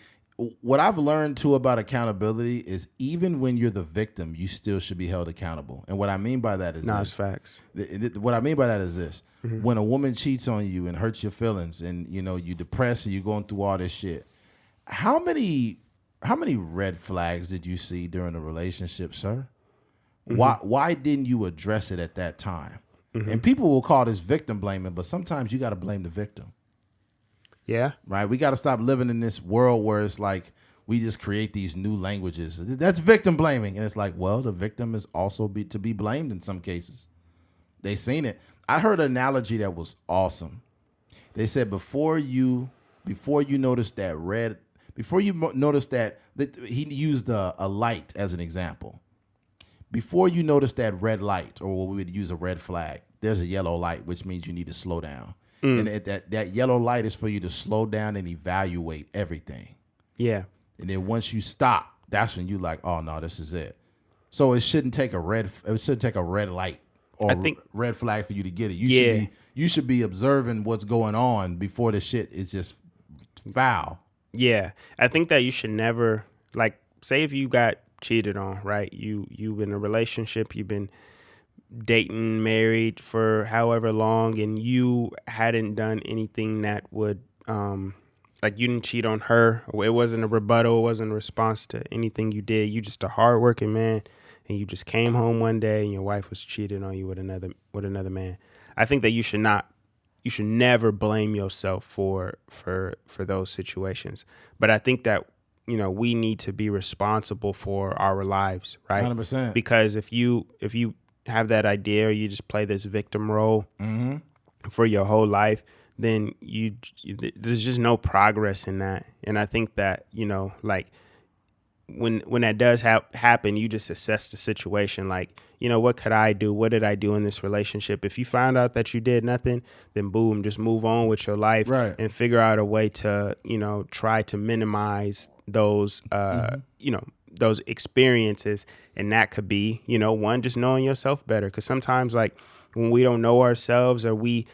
What I've learned too about accountability is even when you're the victim, you still should be held accountable. And what I mean by that is it's facts. What I mean by that is this. When a woman cheats on you and hurts your feelings, and you depressed and you're going through all this shit, how many red flags did you see during the relationship, sir? Why didn't you address it at that time? And people will call this victim blaming, but sometimes you got to blame the victim. Yeah. Right. We got to stop living in this world where it's we just create these new languages. That's victim blaming. And it's the victim is also to be blamed in some cases. They seen it. I heard an analogy that was awesome. They said before you notice that red, before you notice that he used a light as an example. Before you notice that red light, or what we would use a red flag, there's a yellow light, which means you need to slow down. And that yellow light is for you to slow down and evaluate everything. Yeah. And then once you stop, that's when you oh no, this is it. So it shouldn't take a red light or red flag for you to get it. You should be observing what's going on before the shit is just foul. Yeah. I think that you should never, say if you got cheated on, right? You in a relationship, you've been dating, married for however long, and you hadn't done anything that would you didn't cheat on her. It wasn't a rebuttal, it wasn't a response to anything you did. You just a hardworking man, and you just came home one day and your wife was cheating on you with another man. I think that you should never blame yourself for those situations. But I think that we need to be responsible for our lives, right? 100%. Because if you have that idea, or you just play this victim role for your whole life, then there's just no progress in that. And I think that when that does happen, you just assess the situation. What could I do? What did I do in this relationship? If you find out that you did nothing, then boom, just move on with your life, and figure out a way to try to minimize those those experiences. And that could be, one, just knowing yourself better. Because sometimes when we don't know ourselves, or we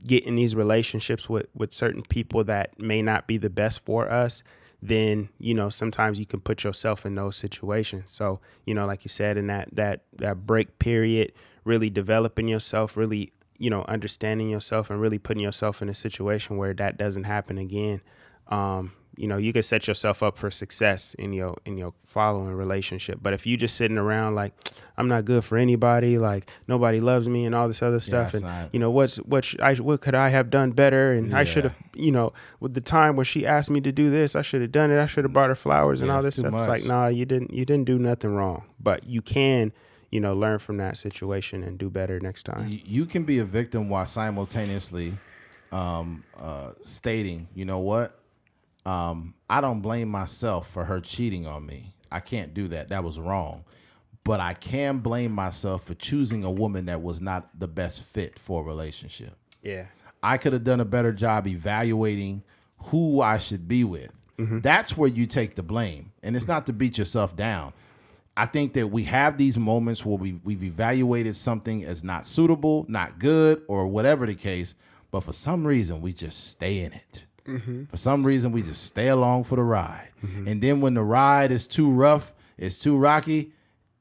get in these relationships with certain people that may not be the best for us, then, sometimes you can put yourself in those situations. So, like you said, in that break period, really developing yourself, really, understanding yourself and really putting yourself in a situation where that doesn't happen again. You can set yourself up for success in your following relationship. But if you just sitting around like, I'm not good for anybody, like nobody loves me and all this other stuff, and what could I have done better? And I should have, with the time when she asked me to do this, I should have done it. I should have brought her flowers and all this stuff. It's like, nah, you didn't do nothing wrong. But you can, learn from that situation and do better next time. You can be a victim while simultaneously stating, you know what? I don't blame myself for her cheating on me. I can't do that. That was wrong. But I can blame myself for choosing a woman that was not the best fit for a relationship. Yeah. I could have done a better job evaluating who I should be with. Mm-hmm. That's where you take the blame. And it's not to beat yourself down. I think that we have these moments where we've evaluated something as not suitable, not good, or whatever the case. But for some reason, we just stay in it. Mm-hmm. For some reason, we just stay along for the ride. Mm-hmm. And then when the ride is too rough, it's too rocky,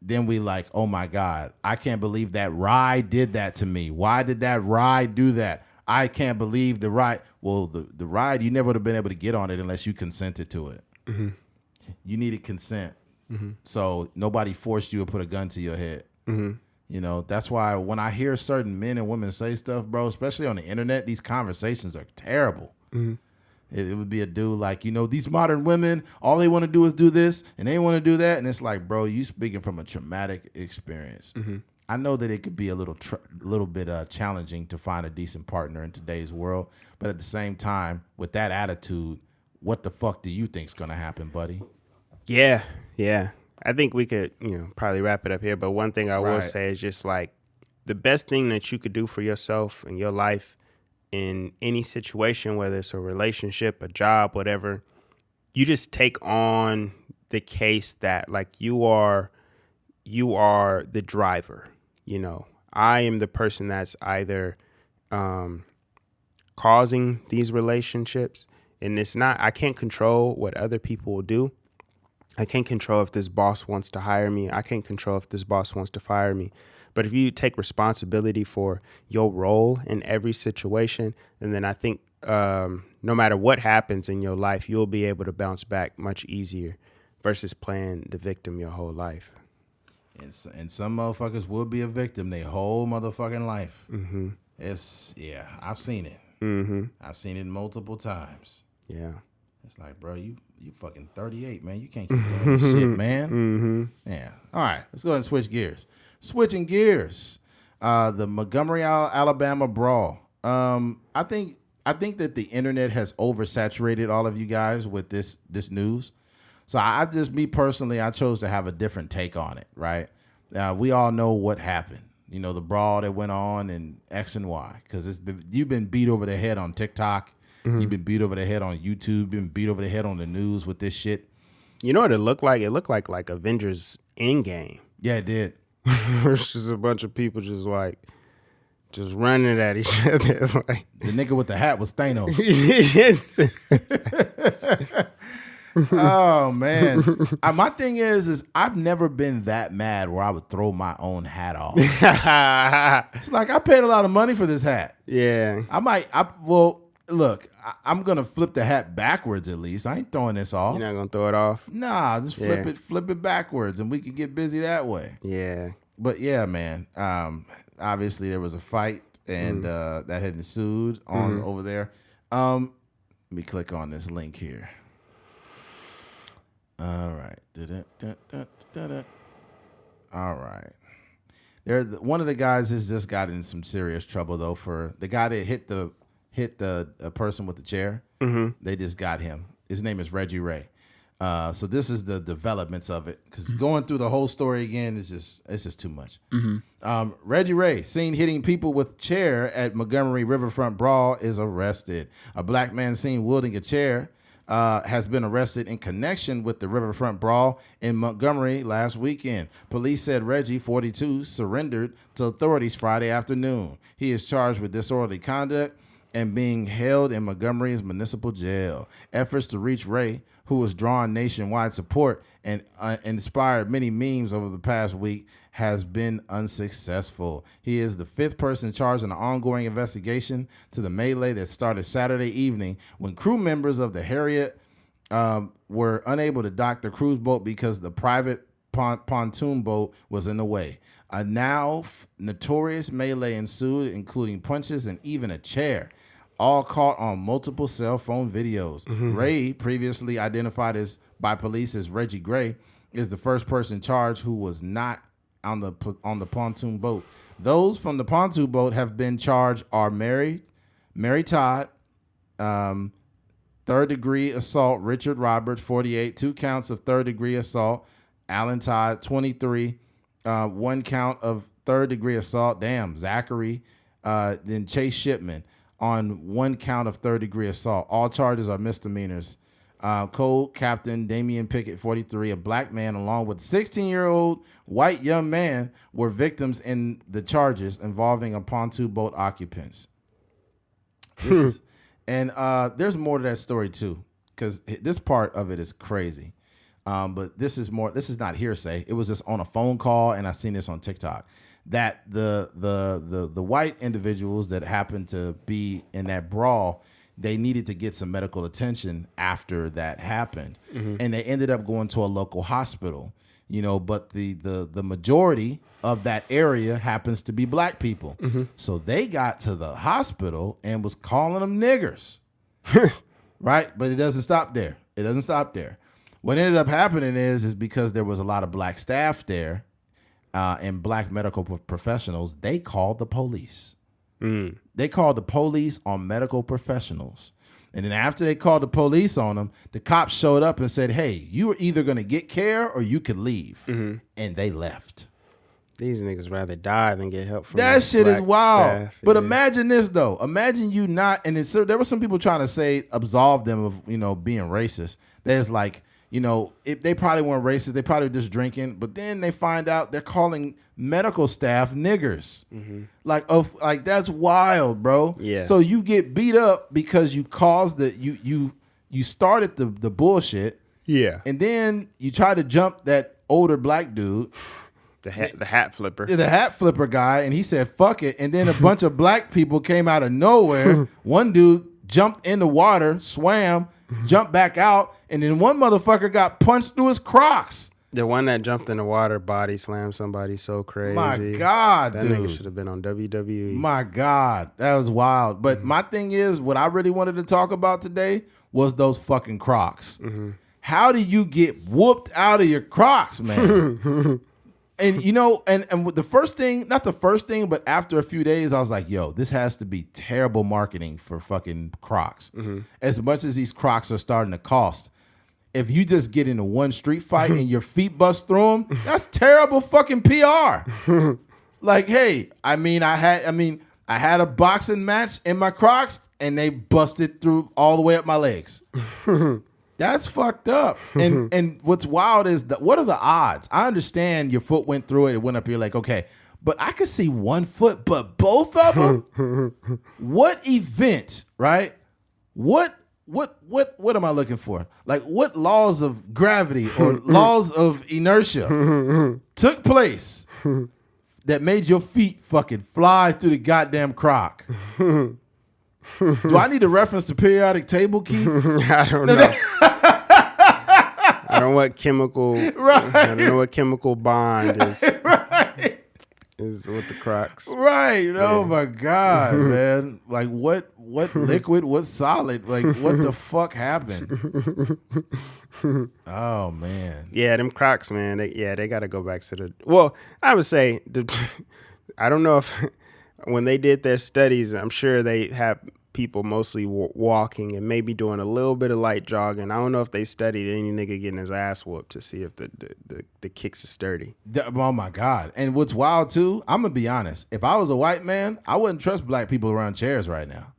then we like, oh my God, I can't believe that ride did that to me. Why did that ride do that? I can't believe the ride. Well, the ride, you never would have been able to get on it unless you consented to it. Mm-hmm. You needed consent. Mm-hmm. So nobody forced you to put a gun to your head. Mm-hmm. That's why when I hear certain men and women say stuff, bro, especially on the internet, these conversations are terrible. Mm-hmm. It would be a dude like, these modern women, all they want to do is do this and they want to do that. And it's like, bro, you speaking from a traumatic experience. Mm-hmm. I know that it could be a little bit challenging to find a decent partner in today's world. But at the same time, with that attitude, what the fuck do you think's going to happen, buddy? Yeah. I think we could, probably wrap it up here. But one thing I will say is just like the best thing that you could do for yourself in your life in any situation, whether it's a relationship, a job, whatever, you just take on the case that like you are the driver. I am the person that's either causing these relationships, and I can't control what other people will do. I can't control if this boss wants to hire me. I can't control if this boss wants to fire me. But if you take responsibility for your role in every situation, and then I think no matter what happens in your life, you'll be able to bounce back much easier versus playing the victim your whole life. And some motherfuckers will be a victim their whole motherfucking life. Mm-hmm. I've seen it. Mm-hmm. I've seen it multiple times. Yeah. It's like, bro, you fucking 38, man. You can't keep doing this shit, man. Mm-hmm. Yeah. All right, let's go ahead and switch gears. Switching gears, the Montgomery, Alabama brawl. I think that the internet has oversaturated all of you guys with this news. So me personally, I chose to have a different take on it. Right? We all know what happened. The brawl that went on in X and Y, because you've been beat over the head on TikTok. Mm-hmm. You've been beat over the head on YouTube. Been beat over the head on the news with this shit. You know what it looked like? It looked like Avengers Endgame. Yeah, it did. It's just a bunch of people just running at each other. Like, the nigga with the hat was Thanos. Oh man, my thing is I've never been that mad where I would throw my own hat off. It's like I paid a lot of money for this hat. Yeah, look, I'm gonna flip the hat backwards at least. I ain't throwing this off. You're not gonna throw it off? Nah, just flip it backwards, and we could get busy that way. Yeah. But yeah, man. Obviously there was a fight, and that had ensued on over there. Let me click on this link here. All right. All right. One of the guys has just got in some serious trouble though. For the guy that hit the person with the chair. Mm-hmm. They just got him. His name is Reggie Ray. So this is the developments of it, because going through the whole story again is just too much. Mm-hmm. Reggie Ray, seen hitting people with chair at Montgomery Riverfront Brawl, is arrested. A black man seen wielding a chair has been arrested in connection with the Riverfront Brawl in Montgomery last weekend. Police said Reggie, 42, surrendered to authorities Friday afternoon. He is charged with disorderly conduct and being held in Montgomery's municipal jail. Efforts to reach Ray, who has drawn nationwide support and inspired many memes over the past week, has been unsuccessful. He is the 5th person charged in an ongoing investigation to the melee that started Saturday evening when crew members of the Harriet were unable to dock the cruise boat because the private pontoon boat was in the way. A now notorious melee ensued, including punches and even a chair, all caught on multiple cell phone videos. Ray, previously identified by police as Reggie Gray, is the first person charged who was not on the pontoon boat. Those from the pontoon boat have been charged are Mary Todd, 3rd-degree assault, Richard Roberts, 48, 2 counts of 3rd-degree assault, Alan Todd, 23, 1 count of 3rd-degree assault, Zachary, then Chase Shipman on 1 count of 3rd-degree assault. All charges are misdemeanors. Co-captain Damian Pickett, 43, a black man, along with 16-year-old white young man, were victims in the charges involving a pontoon boat occupants. There's more to that story too, because this part of it is crazy. But this is not hearsay. It was just on a phone call, and I seen this on TikTok, that the white individuals that happened to be in that brawl, they needed to get some medical attention after that happened. And they ended up going to a local hospital, but the majority of that area happens to be black people. So they got to the hospital and was calling them niggers. Right? But it doesn't stop there. What ended up happening is because there was a lot of black staff there and black medical professionals, they called the police. They called the police on medical professionals. And then after they called the police on them, the cops showed up and said, hey, you are either going to get care or you could leave. And they left. These niggas rather die than get help from that shit is wild. Staff. But imagine this, though. Imagine you not, and there were some people trying to say, absolve them of, being racist. There's like, if they probably weren't racist, they probably were just drinking, but then they find out they're calling medical staff niggers. Like that's wild, bro. Yeah. So you get beat up because you caused you started the bullshit. Yeah. And then you try to jump that older black dude. The hat flipper. The hat flipper guy, and he said, fuck it. And then a bunch of black people came out of nowhere. One dude jumped in the water, swam, jumped back out, and then one motherfucker got punched through his Crocs. The one that jumped in the water body slammed somebody so crazy. My God, that dude. That nigga should have been on WWE. My God, that was wild. But my thing is, what I really wanted to talk about today was those fucking Crocs. How do you get whooped out of your Crocs, man? And and the first thing, not the first thing, but after a few days, I was like, yo, this has to be terrible marketing for fucking Crocs. As much as these Crocs are starting to cost, if you just get into one street fight and your feet bust through them, that's terrible fucking PR. Like, hey, I had a boxing match in my Crocs and they busted through all the way up my legs. That's fucked up. And what's wild is what are the odds? I understand your foot went through it went up here like, okay, but I could see one foot, but both of them? What event, right? What am I looking for? Like, what laws of gravity or laws of inertia took place that made your feet fucking fly through the goddamn Croc? Do I need a reference to periodic table, Keith? I don't know. I don't know what chemical. Right. I don't know what chemical bond is. Right. Is with the Crocs. Right. Oh my God, man. Like what liquid, what solid? Like what the fuck happened? Oh man. Yeah, them Crocs, man. They got to go back to the. Well, I would say I don't know if when they did their studies, I'm sure they have people mostly walking and maybe doing a little bit of light jogging. I don't know if they studied any nigga getting his ass whooped to see if the kicks are sturdy. Oh my God. And what's wild too, I'm going to be honest. If I was a white man, I wouldn't trust black people around chairs right now.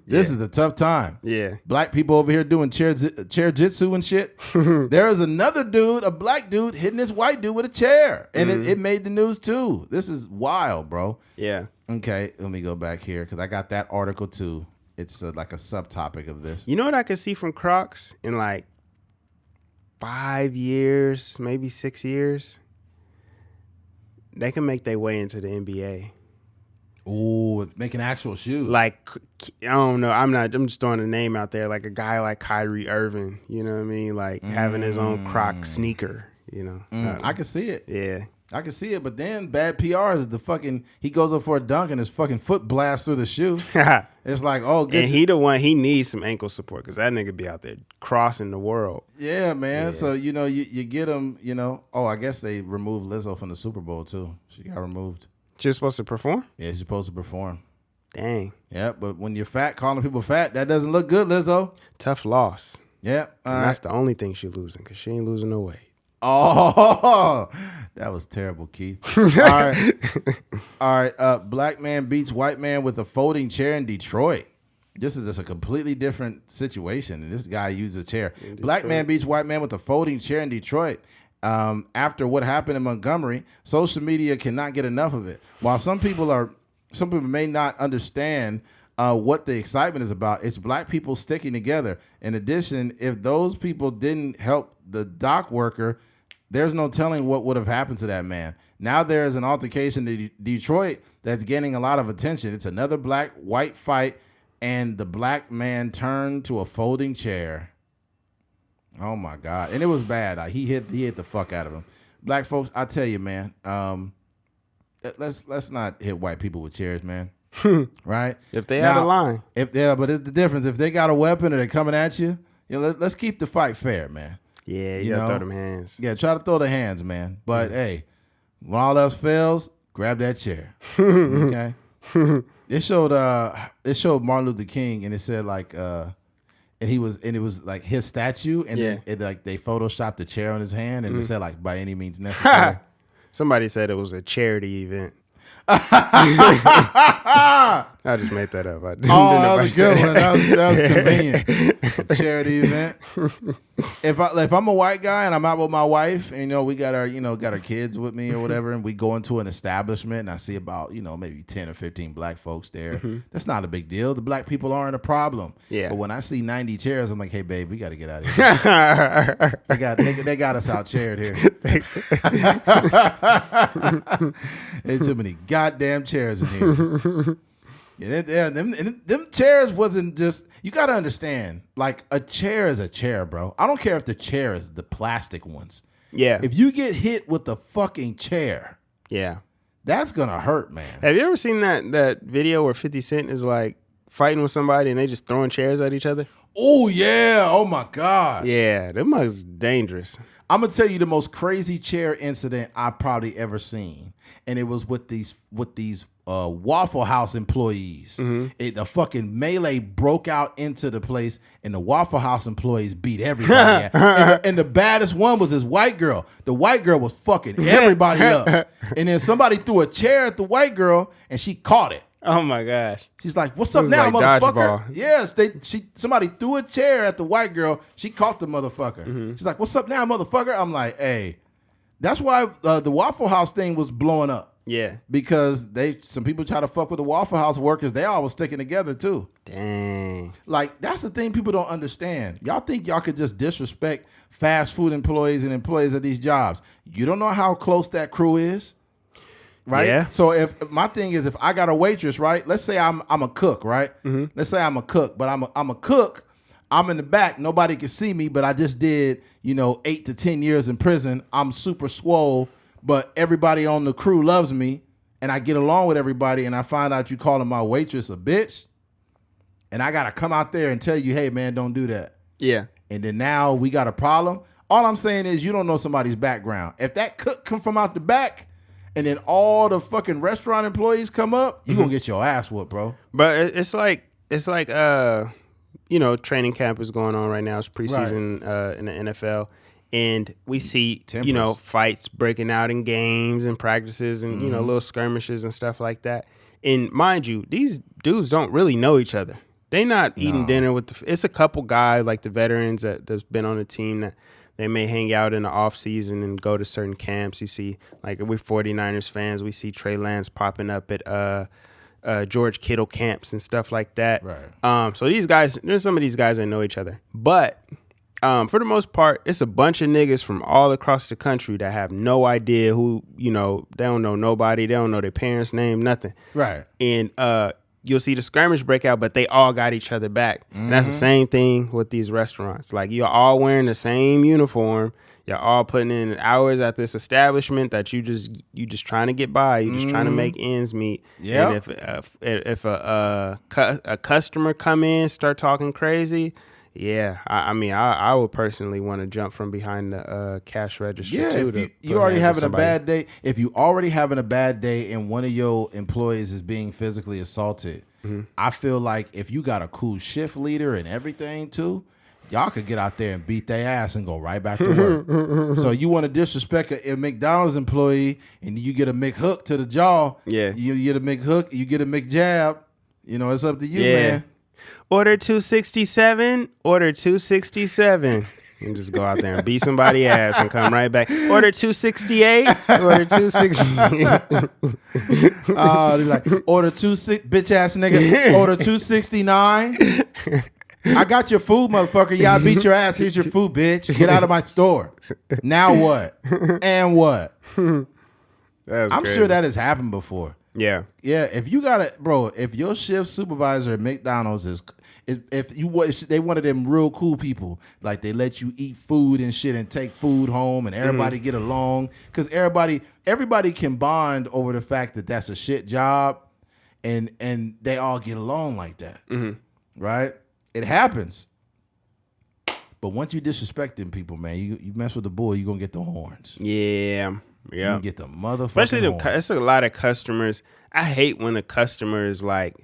This is a tough time. Yeah. Black people over here doing chair jitsu and shit. There is another dude, a black dude, hitting this white dude with a chair. And it made the news too. This is wild, bro. Yeah. Okay, let me go back here because I got that article too. It's like a subtopic of this. You know what I could see from Crocs in like 5 years, maybe 6 years? they can make their way into the NBA. Ooh, making actual shoes. Like, I don't know. I'm just throwing a name out there. Like a guy like Kyrie Irving, you know what I mean? Like having his own Croc sneaker, you know. I can see it. Yeah. I can see it, but then bad PR is the fucking, he goes up for a dunk and his fucking foot blasts through the shoe. It's like, oh, and he the one, he needs some ankle support because that nigga be out there crossing the world. Yeah, man. Yeah. So, you know, you get him, you know. Oh, I guess they removed Lizzo from the Super Bowl, too. She got removed. She's supposed to perform? Yeah, she's supposed to perform. Dang. Yeah, but when you're fat, calling people fat, that doesn't look good, Lizzo. Tough loss. Yeah. And that's the only thing she's losing because she ain't losing no weight. Oh, that was terrible, Keith. All right. All right. Black man beats white man with a folding chair in Detroit. This is just a completely different situation. And this guy used a chair. Black man beats white man with a folding chair in Detroit. After what happened in Montgomery, social media cannot get enough of it. While some people may not understand what the excitement is about, it's black people sticking together. In addition, if those people didn't help the dock worker, there's no telling what would have happened to that man. Now there is an altercation in Detroit that's getting a lot of attention. It's another black-white fight, and the black man turned to a folding chair. Oh my God! And it was bad. He hit the fuck out of him. Black folks, I tell you, man. Let's not hit white people with chairs, man. Right? If they have a line. But it's the difference. If they got a weapon or they're coming at you, let's keep the fight fair, man. Yeah, you gotta throw them hands. Yeah, try to throw the hands, man. But hey, when all else fails, grab that chair. Okay. It showed Martin Luther King, and it said like and it was like his statue, and then it like they photoshopped the chair on his hand, and it said like by any means necessary. Somebody said it was a charity event. I just made that up. That was a good one. That was convenient. A charity event. If I'm a white guy and I'm out with my wife, and we got our kids with me or whatever, and we go into an establishment and I see about maybe 10 or 15 black folks there, that's not a big deal. The black people aren't a problem. Yeah. But when I see 90 chairs, I'm like, hey babe, we got to get out of here. they got us out chaired here. There's too many goddamn chairs in here. Them chairs wasn't just, you got to understand, like a chair is a chair, bro. I don't care if the chair is the plastic ones. Yeah. If you get hit with the fucking chair, that's going to hurt, man. Have you ever seen that video where 50 Cent is like fighting with somebody and they just throwing chairs at each other? Oh, yeah. Oh, my God. Yeah, that was dangerous. I'm going to tell you the most crazy chair incident I've probably ever seen. And it was with these Waffle House employees. The fucking melee broke out into the place, and the Waffle House employees beat everybody. and the baddest one was this white girl. The white girl was fucking everybody up. And then somebody threw a chair at the white girl, and she caught it. Oh my gosh! She's like, "What's up now, like motherfucker?" Yes, somebody threw a chair at the white girl. She caught the motherfucker. She's like, "What's up now, motherfucker?" I'm like, "Hey." That's why the Waffle House thing was blowing up. Yeah. Because some people try to fuck with the Waffle House workers. They all was sticking together too. Dang. Like, that's the thing people don't understand. Y'all think y'all could just disrespect fast food employees and employees at these jobs. You don't know how close that crew is. Right? Yeah. So if my thing is, if I got a waitress, right? Let's say I'm a cook, right? Let's say I'm a cook, but I'm a cook. I'm in the back. Nobody can see me, but I just did, 8 to 10 years in prison. I'm super swole, but everybody on the crew loves me, and I get along with everybody, and I find out you calling my waitress a bitch, and I got to come out there and tell you, hey, man, don't do that. Yeah. And then now we got a problem. All I'm saying is you don't know somebody's background. If that cook come from out the back, and then all the fucking restaurant employees come up, you going to get your ass whooped, bro. But it's like training camp is going on right now. It's preseason in the NFL. And we see, fights breaking out in games and practices and, little skirmishes and stuff like that. And mind you, these dudes don't really know each other. They not eating dinner with it's a couple guys like the veterans that's been on the team that they may hang out in the off season and go to certain camps. You see, like we're 49ers fans, we see Torey Lanez popping up at George Kittle camps and stuff like that. Right. So these guys, there's some of these guys that know each other. But For the most part, it's a bunch of niggas from all across the country that have no idea who, they don't know nobody. They don't know their parents' name, nothing. Right. And you'll see the skirmish break out, but they all got each other back. And that's the same thing with these restaurants. Like, you're all wearing the same uniform. You're all putting in hours at this establishment that you just trying to get by. You just trying to make ends meet. Yeah. And if a customer come in, start talking crazy, yeah, I would personally want to jump from behind the cash register. Yeah, too. if you already having a bad day, if you already having a bad day and one of your employees is being physically assaulted, I feel like if you got a cool shift leader and everything too, y'all could get out there and beat their ass and go right back to work. So you want to disrespect a McDonald's employee and you get a McHook to the jaw. Yeah. You get a McHook, you get a McJab. It's up to you, man. Order 267. Order 267. And just go out there and beat somebody's ass and come right back. Order 268. Order 268. They're like, order 26, bitch ass nigga. Order 269. I got your food, motherfucker. Yeah, I beat your ass. Here's your food, bitch. Get out of my store. Now what? And what? I'm crazy. sure that has happened before. Yeah. Yeah, if you got it, bro, if your shift supervisor at McDonald's they one of them real cool people, like they let you eat food and shit and take food home and everybody get along, because everybody can bond over the fact that that's a shit job and they all get along like that. Right? It happens. But once you disrespecting people, man, you mess with the bull, you're going to get the horns. Yeah. Yeah. You get the motherfucking Especially horns. it's a lot of customers. I hate when a customer is like,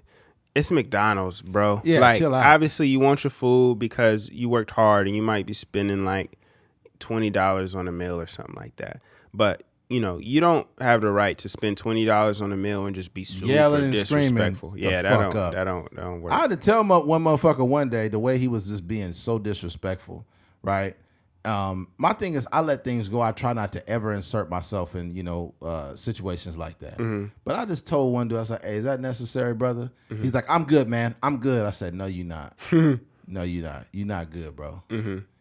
it's McDonald's, bro. Yeah, like, chill out. Obviously, you want your food because you worked hard and you might be spending like $20 on a meal or something like that. But, you don't have the right to spend $20 on a meal and just be super yelling and disrespectful. screaming. Yeah, that don't work. I had to tell one motherfucker one day the way he was just being so disrespectful, right? My thing is, I let things go. I try not to ever insert myself in, situations like that. But I just told one dude, I was like, hey, is that necessary, brother? He's like, I'm good, man. I'm good. I said, no, you're not. No, you're not. You're not good, bro.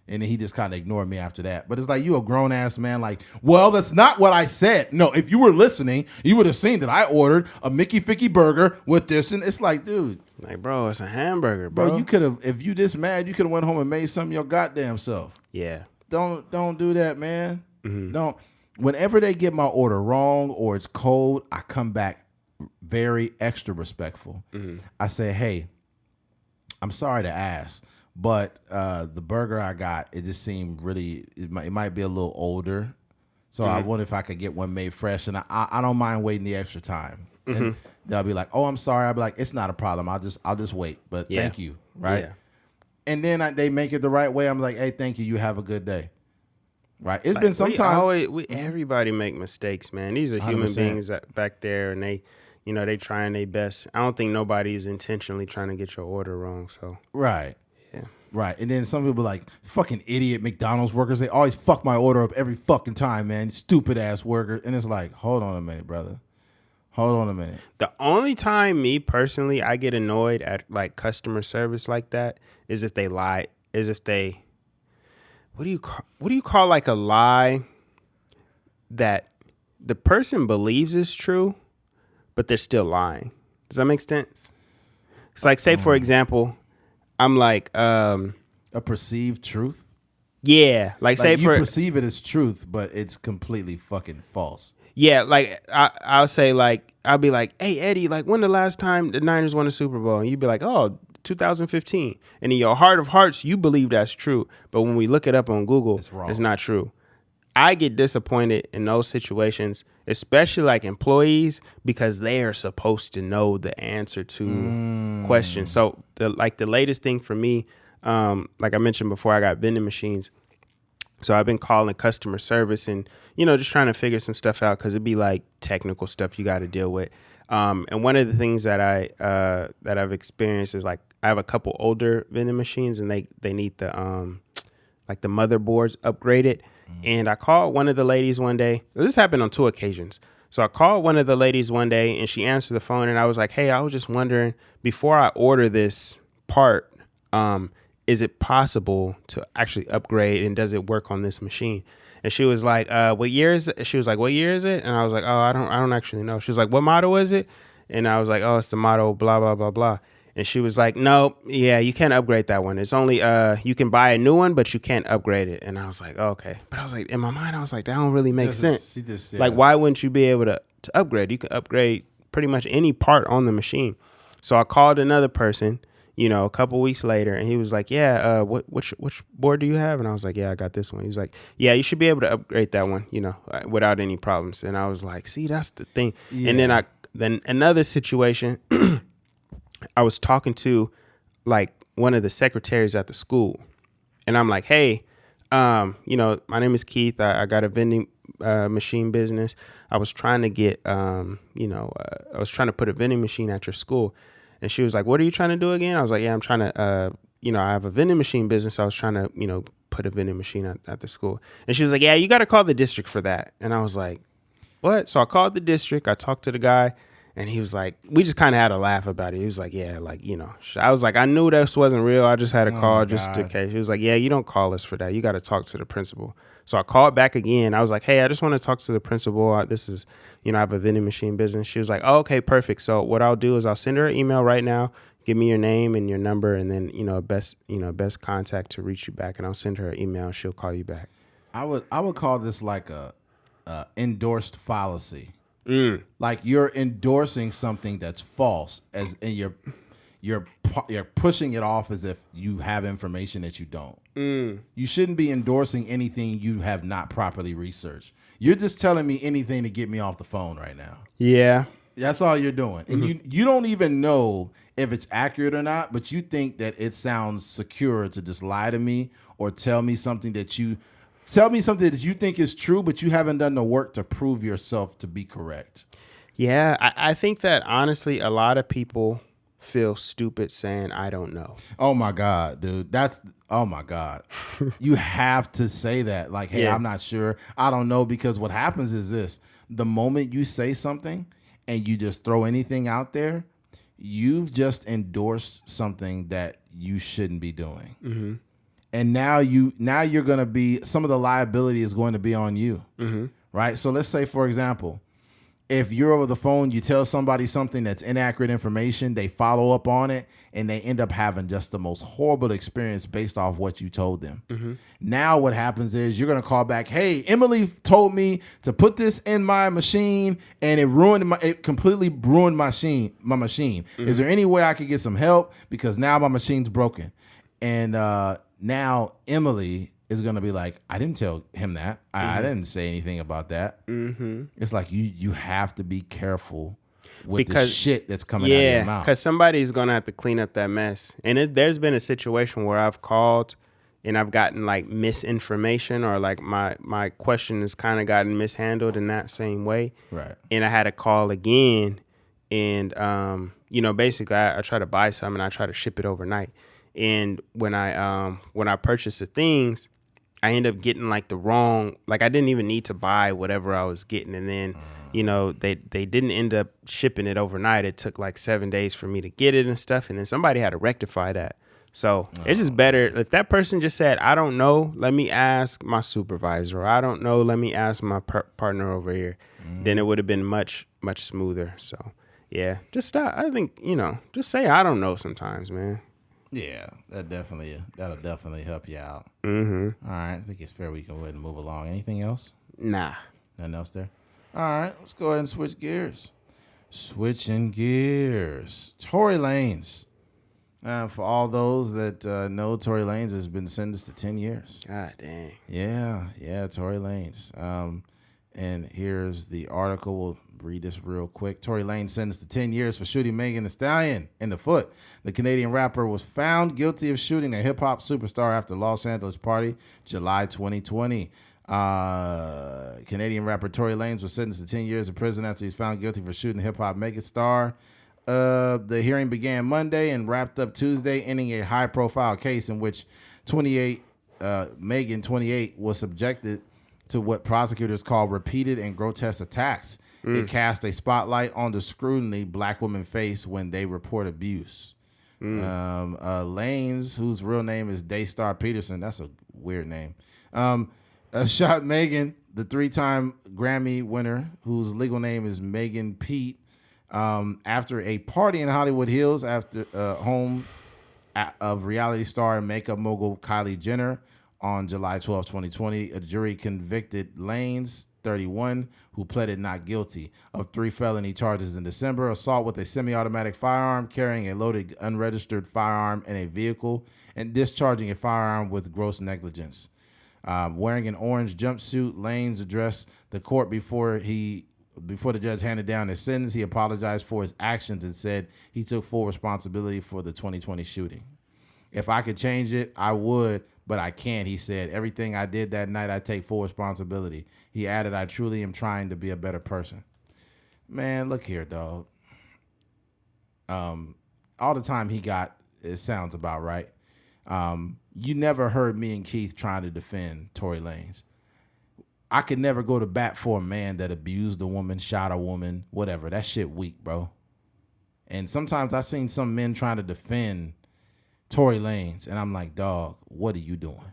And then he just kind of ignored me after that. But it's like, you a grown-ass man. Like, well, that's not what I said. No, if you were listening, you would have seen that I ordered a Mickey Ficky burger with this. And it's like, dude. Like, bro, it's a hamburger, bro. You could have, if you this mad, you could have went home and made something your goddamn self. Yeah. Don't do that, man. Don't. Whenever they get my order wrong or it's cold, I come back very extra respectful. I say, hey, I'm sorry to ask, but the burger I got, it just seemed really, it might be a little older. So I wonder if I could get one made fresh, and I don't mind waiting the extra time. And they'll be like, oh, I'm sorry. I'll be like, it's not a problem. I'll just wait. But thank you, right? Yeah. And then they make it the right way. I'm like, hey, thank you. You have a good day. Right? It's been sometimes. Everybody make mistakes, man. These are human 100%. Beings back there, and they trying their best. I don't think nobody is intentionally trying to get your order wrong. So right. Yeah. Right. And then some people like, fucking idiot McDonald's workers. They always fuck my order up every fucking time, man. Stupid ass worker. And it's like, hold on a minute, brother. Hold on a minute. The only time me personally I get annoyed at like customer service like that is if they lie. Is if they what do you call like a lie that the person believes is true, but they're still lying. Does that make sense? It's like, say for example, I'm like a perceived truth. Yeah, like say you perceive it as truth, but it's completely fucking false. Yeah, like I'll say like I'll be like, hey Eddie, like when the last time the Niners won a Super Bowl? And you'd be like, oh, 2015. And in your heart of hearts, you believe that's true. But when we look it up on Google, it's not true. I get disappointed in those situations, especially like employees, because they are supposed to know the answer to questions. So the latest thing for me, like I mentioned before, I got vending machines. So I've been calling customer service and, just trying to figure some stuff out because it'd be like technical stuff you got to deal with. And one of the things that I've experienced is like I have a couple older vending machines and they need the the motherboards upgraded. And I called one of the ladies one day. This happened on 2 occasions. So I called one of the ladies one day and she answered the phone and I was like, hey, I was just wondering, before I order this part, is it possible to actually upgrade, and does it work on this machine? And she was like, what year is it? She was like, what year is it? And I was like, oh, I don't actually know. She was like, what model is it? And I was like, oh, it's the model blah, blah, blah, blah. And she was like, no, yeah, you can't upgrade that one. It's only, you can buy a new one, but you can't upgrade it. And I was like, oh, okay. But I was like, in my mind, I was like, that don't really make sense. Like, why wouldn't you be able to upgrade? You can upgrade pretty much any part on the machine. So I called another person, you know, a couple weeks later, and he was like, yeah, which board do you have? And I was like, yeah, I got this one. He was like, yeah, you should be able to upgrade that one, you know, without any problems. And I was like, see, that's the thing. Yeah. And then another situation, I was talking to like one of the secretaries at the school, and I'm like, hey, you know, my name is Keith. I got a vending machine business. I was trying to get, you know, I was trying to put a vending machine at your school. And she was like, what are you trying to do again? I was like, yeah, I'm trying to, you know, I have a vending machine business. I was trying to, you know, put a vending machine at the school. And she was like, yeah, you got to call the district for that. And I was like, what? So I called the district. I talked to the guy, and he was like, we just kind of had a laugh about it. He was like, yeah, like, you know, I was like, I knew this wasn't real. I just had a call just in case. He was like, yeah, you don't call us for that. You got to talk to the principal. So I called back again. I was like, hey, I just want to talk to the principal. This is, you know, I have a vending machine business. She was like, oh, okay, perfect. So what I'll do is I'll send her an email right now. Give me your name and your number, and then, you know, best contact to reach you back. And I'll send her an email. She'll call you back. I would call this like a endorsed fallacy. Like you're endorsing something that's false, and you're pushing it off as if you have information that you don't. You shouldn't be endorsing anything you have not properly researched. You're just telling me anything to get me off the phone right now. Yeah. That's all you're doing. And you don't even know if it's accurate or not, but you think that it sounds secure to just lie to me or tell me something that you think is true, but you haven't done the work to prove yourself to be correct. Yeah, I think that honestly, a lot of people feel stupid saying, I don't know. Oh my God, dude. Oh my God. You have to say that. Like, hey, I'm not sure. I don't know, because what happens is this. The moment you say something and you just throw anything out there, you've just endorsed something that you shouldn't be doing. Mm-hmm. And now you're going to be, some of the liability is going to be on you. Mm-hmm. Right? So let's say, for example, if you're over the phone, you tell somebody something that's inaccurate information, they follow up on it, and they end up having just the most horrible experience based off what you told them. Mm-hmm. Now what happens is you're going to call back, hey, Emily told me to put this in my machine, and it completely ruined my machine. Mm-hmm. Is there any way I could get some help? Because now my machine's broken. And now Emily is going to be like, I didn't tell him that. I didn't say anything about that. Mm-hmm. It's like you have to be careful with the shit that's coming out of your mouth. Because somebody's going to have to clean up that mess. And there's been a situation where I've called and I've gotten like misinformation, or like my question has kind of gotten mishandled in that same way. Right. And I had to call again. And, you know, basically I try to buy something and I try to ship it overnight. And when I purchase the things, I end up getting like the wrong, like I didn't even need to buy whatever I was getting. And then, you know, they didn't end up shipping it overnight. It took like 7 days for me to get it and stuff. And then somebody had to rectify that. So it's just better if that person just said, I don't know, let me ask my supervisor, or I don't know, let me ask my partner over here. Then it would have been much, much smoother. So yeah, just stop. I think, you know, just say, I don't know sometimes, man. Yeah, that'll definitely help you out. Mm-hmm. All right, I think it's fair we can go ahead and move along. Anything else? Nah. Nothing else there? All right, let's go ahead and switch gears. Switching gears. Torey Lanez. For all those that know, Torey Lanez has been sentenced to 10 years. God dang. Yeah, Torey Lanez. And here's the article. We'll read this real quick. Torey Lanez sentenced to 10 years for shooting Megan Thee Stallion in the foot. The Canadian rapper was found guilty of shooting a hip-hop superstar after Los Angeles party, July 2020. Canadian rapper Torey Lanez was sentenced to 10 years in prison after he was found guilty for shooting hip-hop megastar. The hearing began Monday and wrapped up Tuesday, ending a high-profile case in which Megan, 28, was subjected to what prosecutors call repeated and grotesque attacks. It cast a spotlight on the scrutiny black women face when they report abuse. Lanez, whose real name is Daystar Peterson. That's a weird name. Shot Megan, the 3-time Grammy winner, whose legal name is Megan Pete, after a party in Hollywood Hills after home of reality star and makeup mogul Kylie Jenner on July 12, 2020. A jury convicted Lanez, 31, who pleaded not guilty of 3 felony charges in December: assault with a semi-automatic firearm, carrying a loaded unregistered firearm in a vehicle, and discharging a firearm with gross negligence. Wearing an orange jumpsuit, Lanez addressed the court before the judge handed down his sentence. He apologized for his actions and said he took full responsibility for the 2020 shooting. If I could change it, I would, but I can't, he said. Everything I did that night, I take full responsibility. He added, I truly am trying to be a better person. Man, look here, dog. All the time he got, it sounds about right. You never heard me and Keith trying to defend Torey Lanez. I could never go to bat for a man that abused a woman, shot a woman, whatever. That shit weak, bro. And sometimes I seen some men trying to defend Torey Lanez, and I'm like, dog, what are you doing?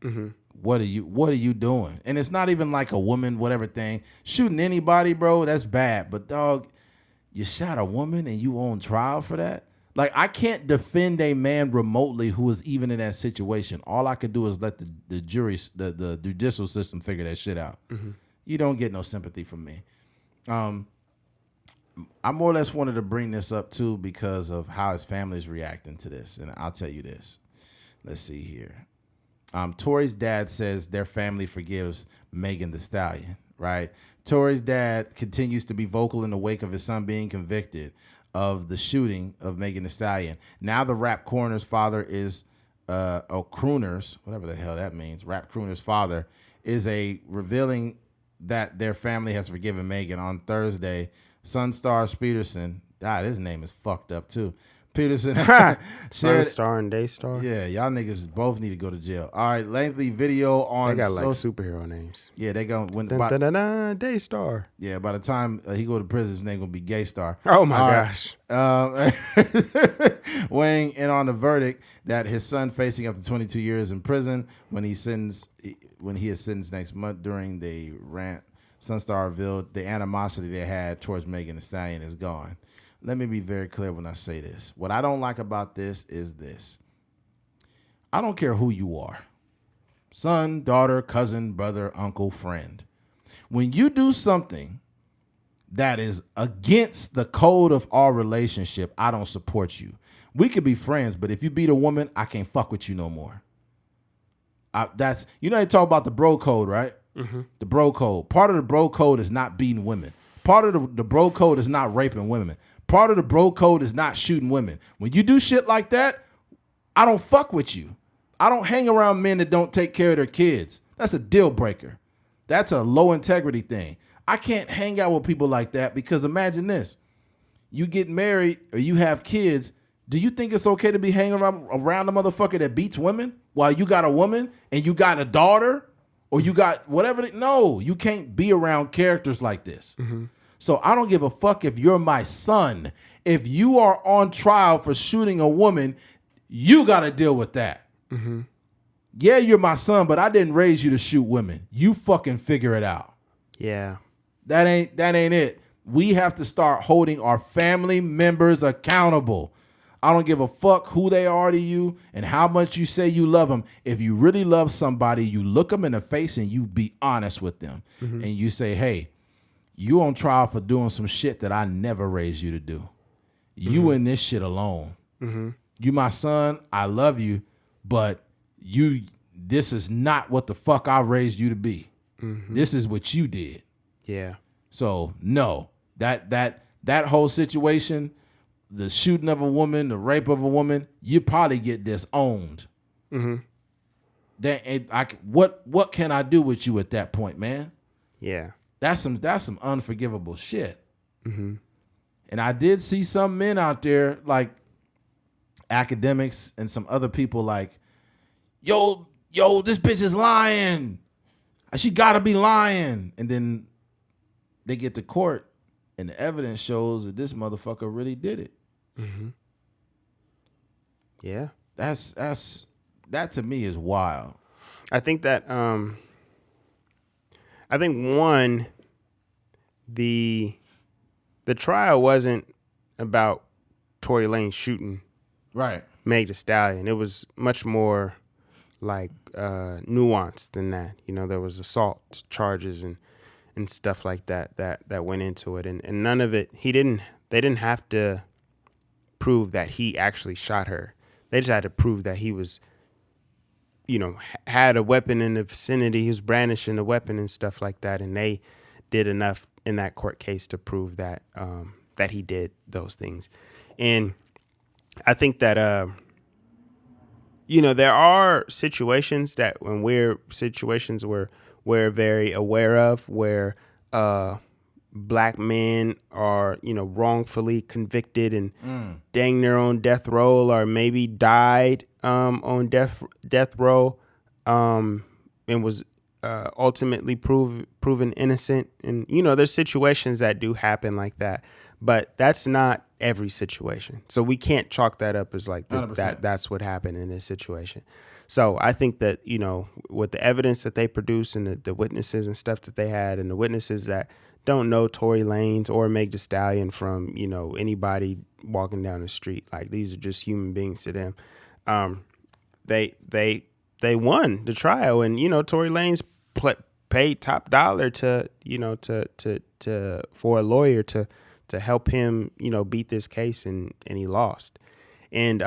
Mm-hmm. What are you doing? And it's not even like a woman, whatever thing. Shooting anybody, bro, that's bad. But dog, you shot a woman and you on trial for that? Like, I can't defend a man remotely who is even in that situation. All I could do is let the jury, the judicial system figure that shit out. Mm-hmm. You don't get no sympathy from me. I more or less wanted to bring this up, too, because of how his family's reacting to this. And I'll tell you this. Let's see here. Torey's dad says their family forgives Megan Thee Stallion, right? Torey's dad continues to be vocal in the wake of his son being convicted of the shooting of Megan Thee Stallion. Now the rap coroner's father is, crooner's, whatever the hell that means, rap crooner's father is revealing that their family has forgiven Megan. On Thursday, Sunstar Peterson, his name is fucked up too. Peterson. Sunstar and Daystar. Yeah, y'all niggas both need to go to jail. All right, lengthy video on. They got like superhero names. Yeah, they gonna when Daystar. Yeah, by the time he go to prison, his name gonna be Gay Star. Oh my gosh. Weighing in on the verdict that his son facing up to 22 years in prison when he is sentenced next month. During the rant, Sunstar revealed the animosity they had towards Megan Thee Stallion is gone. Let me be very clear when I say this. What I don't like about this is this. I don't care who you are. Son, daughter, cousin, brother, uncle, friend. When you do something that is against the code of our relationship, I don't support you. We could be friends, but if you beat a woman, I can't fuck with you no more. They talk about the bro code, right? Mm-hmm. The bro code. Part of the bro code is not beating women. Part of the bro code is not raping women. Part of the bro code is not shooting women. When you do shit like that, I don't fuck with you. I don't hang around men that don't take care of their kids. That's a deal breaker. That's a low integrity thing. I can't hang out with people like that because imagine this. You get married or you have kids. Do you think it's okay to be hanging around a motherfucker that beats women while you got a woman and you got a daughter or you got whatever? No, you can't be around characters like this. Mm-hmm. So I don't give a fuck if you're my son. If you are on trial for shooting a woman, you got to deal with that. Mm-hmm. Yeah, you're my son, but I didn't raise you to shoot women. You fucking figure it out. Yeah. That ain't it. We have to start holding our family members accountable. I don't give a fuck who they are to you and how much you say you love them. If you really love somebody, you look them in the face and you be honest with them. Mm-hmm. And you say, hey, you on trial for doing some shit that I never raised you to do. You in this shit alone. Mm-hmm. You my son, I love you, but this is not what the fuck I raised you to be. Mm-hmm. This is what you did. Yeah. So no, that whole situation, the shooting of a woman, the rape of a woman, you probably get disowned. Mm-hmm. What can I do with you at that point, man? Yeah. That's some unforgivable shit. Mm-hmm. And I did see some men out there, like academics and some other people, like, yo, this bitch is lying. She gotta be lying. And then they get to court and the evidence shows that this motherfucker really did it. Mm-hmm. Yeah. That to me is wild. I think that I think one, the trial wasn't about Torey Lanez shooting Right. Meg Thee Stallion. It was much more like nuanced than that. You know, there was assault charges and stuff like that went into it, and none of it. They didn't have to prove that he actually shot her. They just had to prove that he was, you know, had a weapon in the vicinity. He was brandishing a weapon and stuff like that, and they did enough in that court case to prove that that he did those things. And I think that you know, there are situations that when we're very aware of, where black men are, you know, wrongfully convicted and dang near on death row, or maybe died on death row, and was ultimately proven innocent. And you know, there's situations that do happen like that, but that's not every situation. So we can't chalk that up as like that's what happened in this situation. So I think that, you know, with the evidence that they produced and the witnesses and stuff that they had, and the witnesses that don't know Torey Lanez or Meg Thee Stallion from, you know, anybody walking down the street, like these are just human beings to them. They won the trial, and you know, Torey Lanez paid top dollar to, you know, to for a lawyer to help him, you know, beat this case, and he lost. And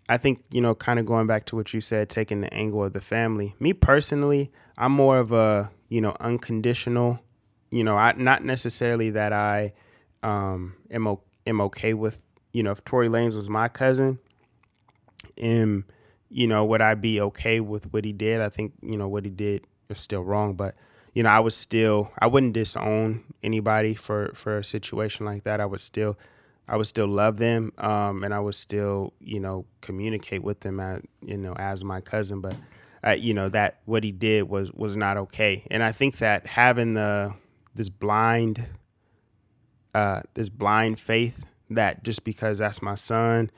I think, you know, kind of going back to what you said, taking the angle of the family. Me personally, I'm more of a, you know, unconditional, you know, not necessarily that I am okay with, you know, if Torey Lanez was my cousin, you know, would I be okay with what he did? I think, you know, what he did is still wrong, but you know, I wouldn't disown anybody for a situation like that. I would still love them, and I would still, you know, communicate with them as, you know, as my cousin. But you know, that what he did was not okay. And I think that having this blind faith that just because that's my son,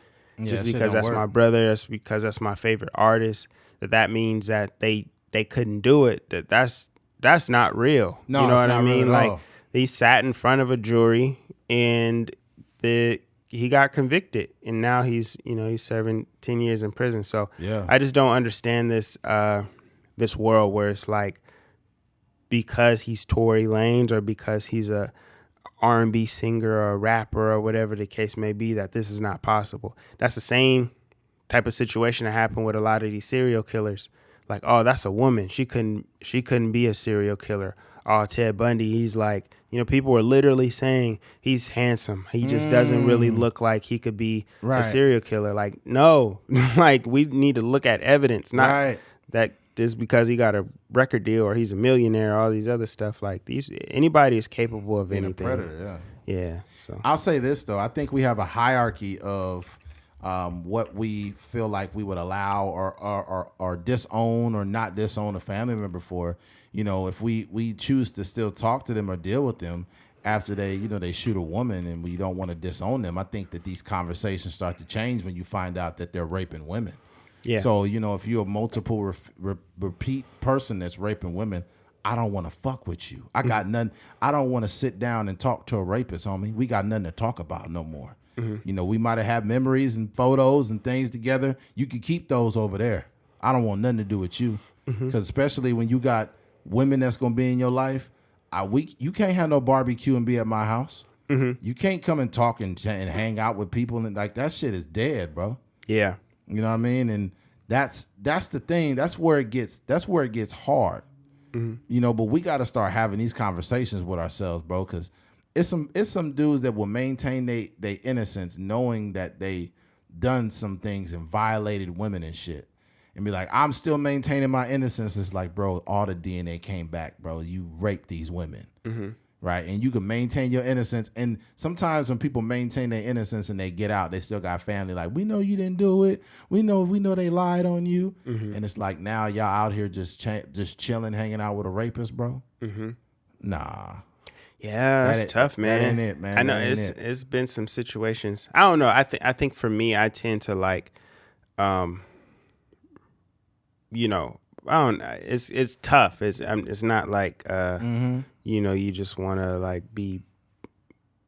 just because that's my brother, just because that's my favorite artist, that means that they couldn't do it. That's not real. No, you know what I mean? Like, all. He sat in front of a jury, and he got convicted, and now he's serving 10 years in prison. So yeah. I just don't understand this world where it's like, because he's Torey Lanez, or because he's a R&B singer or a rapper or whatever the case may be, that this is not possible. That's the same type of situation that happened with a lot of these serial killers. Like, oh, that's a woman. She couldn't be a serial killer. Oh, Ted Bundy, he's like, you know, people were literally saying he's handsome. He just doesn't really look like he could be a serial killer. Like, no, like, we need to look at evidence, not that just because he got a record deal or he's a millionaire, all these other stuff. Like, anybody is capable of anything. A predator, yeah. So I'll say this though, I think we have a hierarchy of what we feel like we would allow or disown or not disown a family member for. You know, if we choose to still talk to them or deal with them after they shoot a woman, and we don't want to disown them, I think that these conversations start to change when you find out that they're raping women. Yeah. So, you know, if you're a multiple repeat person that's raping women, I don't want to fuck with you. I got nothing. I don't want to sit down and talk to a rapist, homie. We got nothing to talk about no more. You know, we might have had memories and photos and things together. You can keep those over there. I don't want nothing to do with you, because especially when you got women that's gonna be in your life, you can't have no barbecue and be at my house. You can't come and talk and hang out with people, and like, that shit is dead, bro. Yeah, you know what I mean. And that's the thing. That's where it gets hard. You know, but we got to start having these conversations with ourselves, bro, because it's some dudes that will maintain they innocence, knowing that they done some things and violated women and shit, and be like, I'm still maintaining my innocence. It's like, bro, all the DNA came back, bro. You raped these women, right? And you can maintain your innocence. And sometimes when people maintain their innocence and they get out, they still got family like, we know you didn't do it. We know they lied on you. And it's like, now y'all out here just chilling, hanging out with a rapist, bro. Nah. Yeah, that's tough, man. That ain't it, man. I know it's been some situations. I don't know. I think for me, I tend to like, you know, I don't. It's tough. It's not like you know, you just want to like be,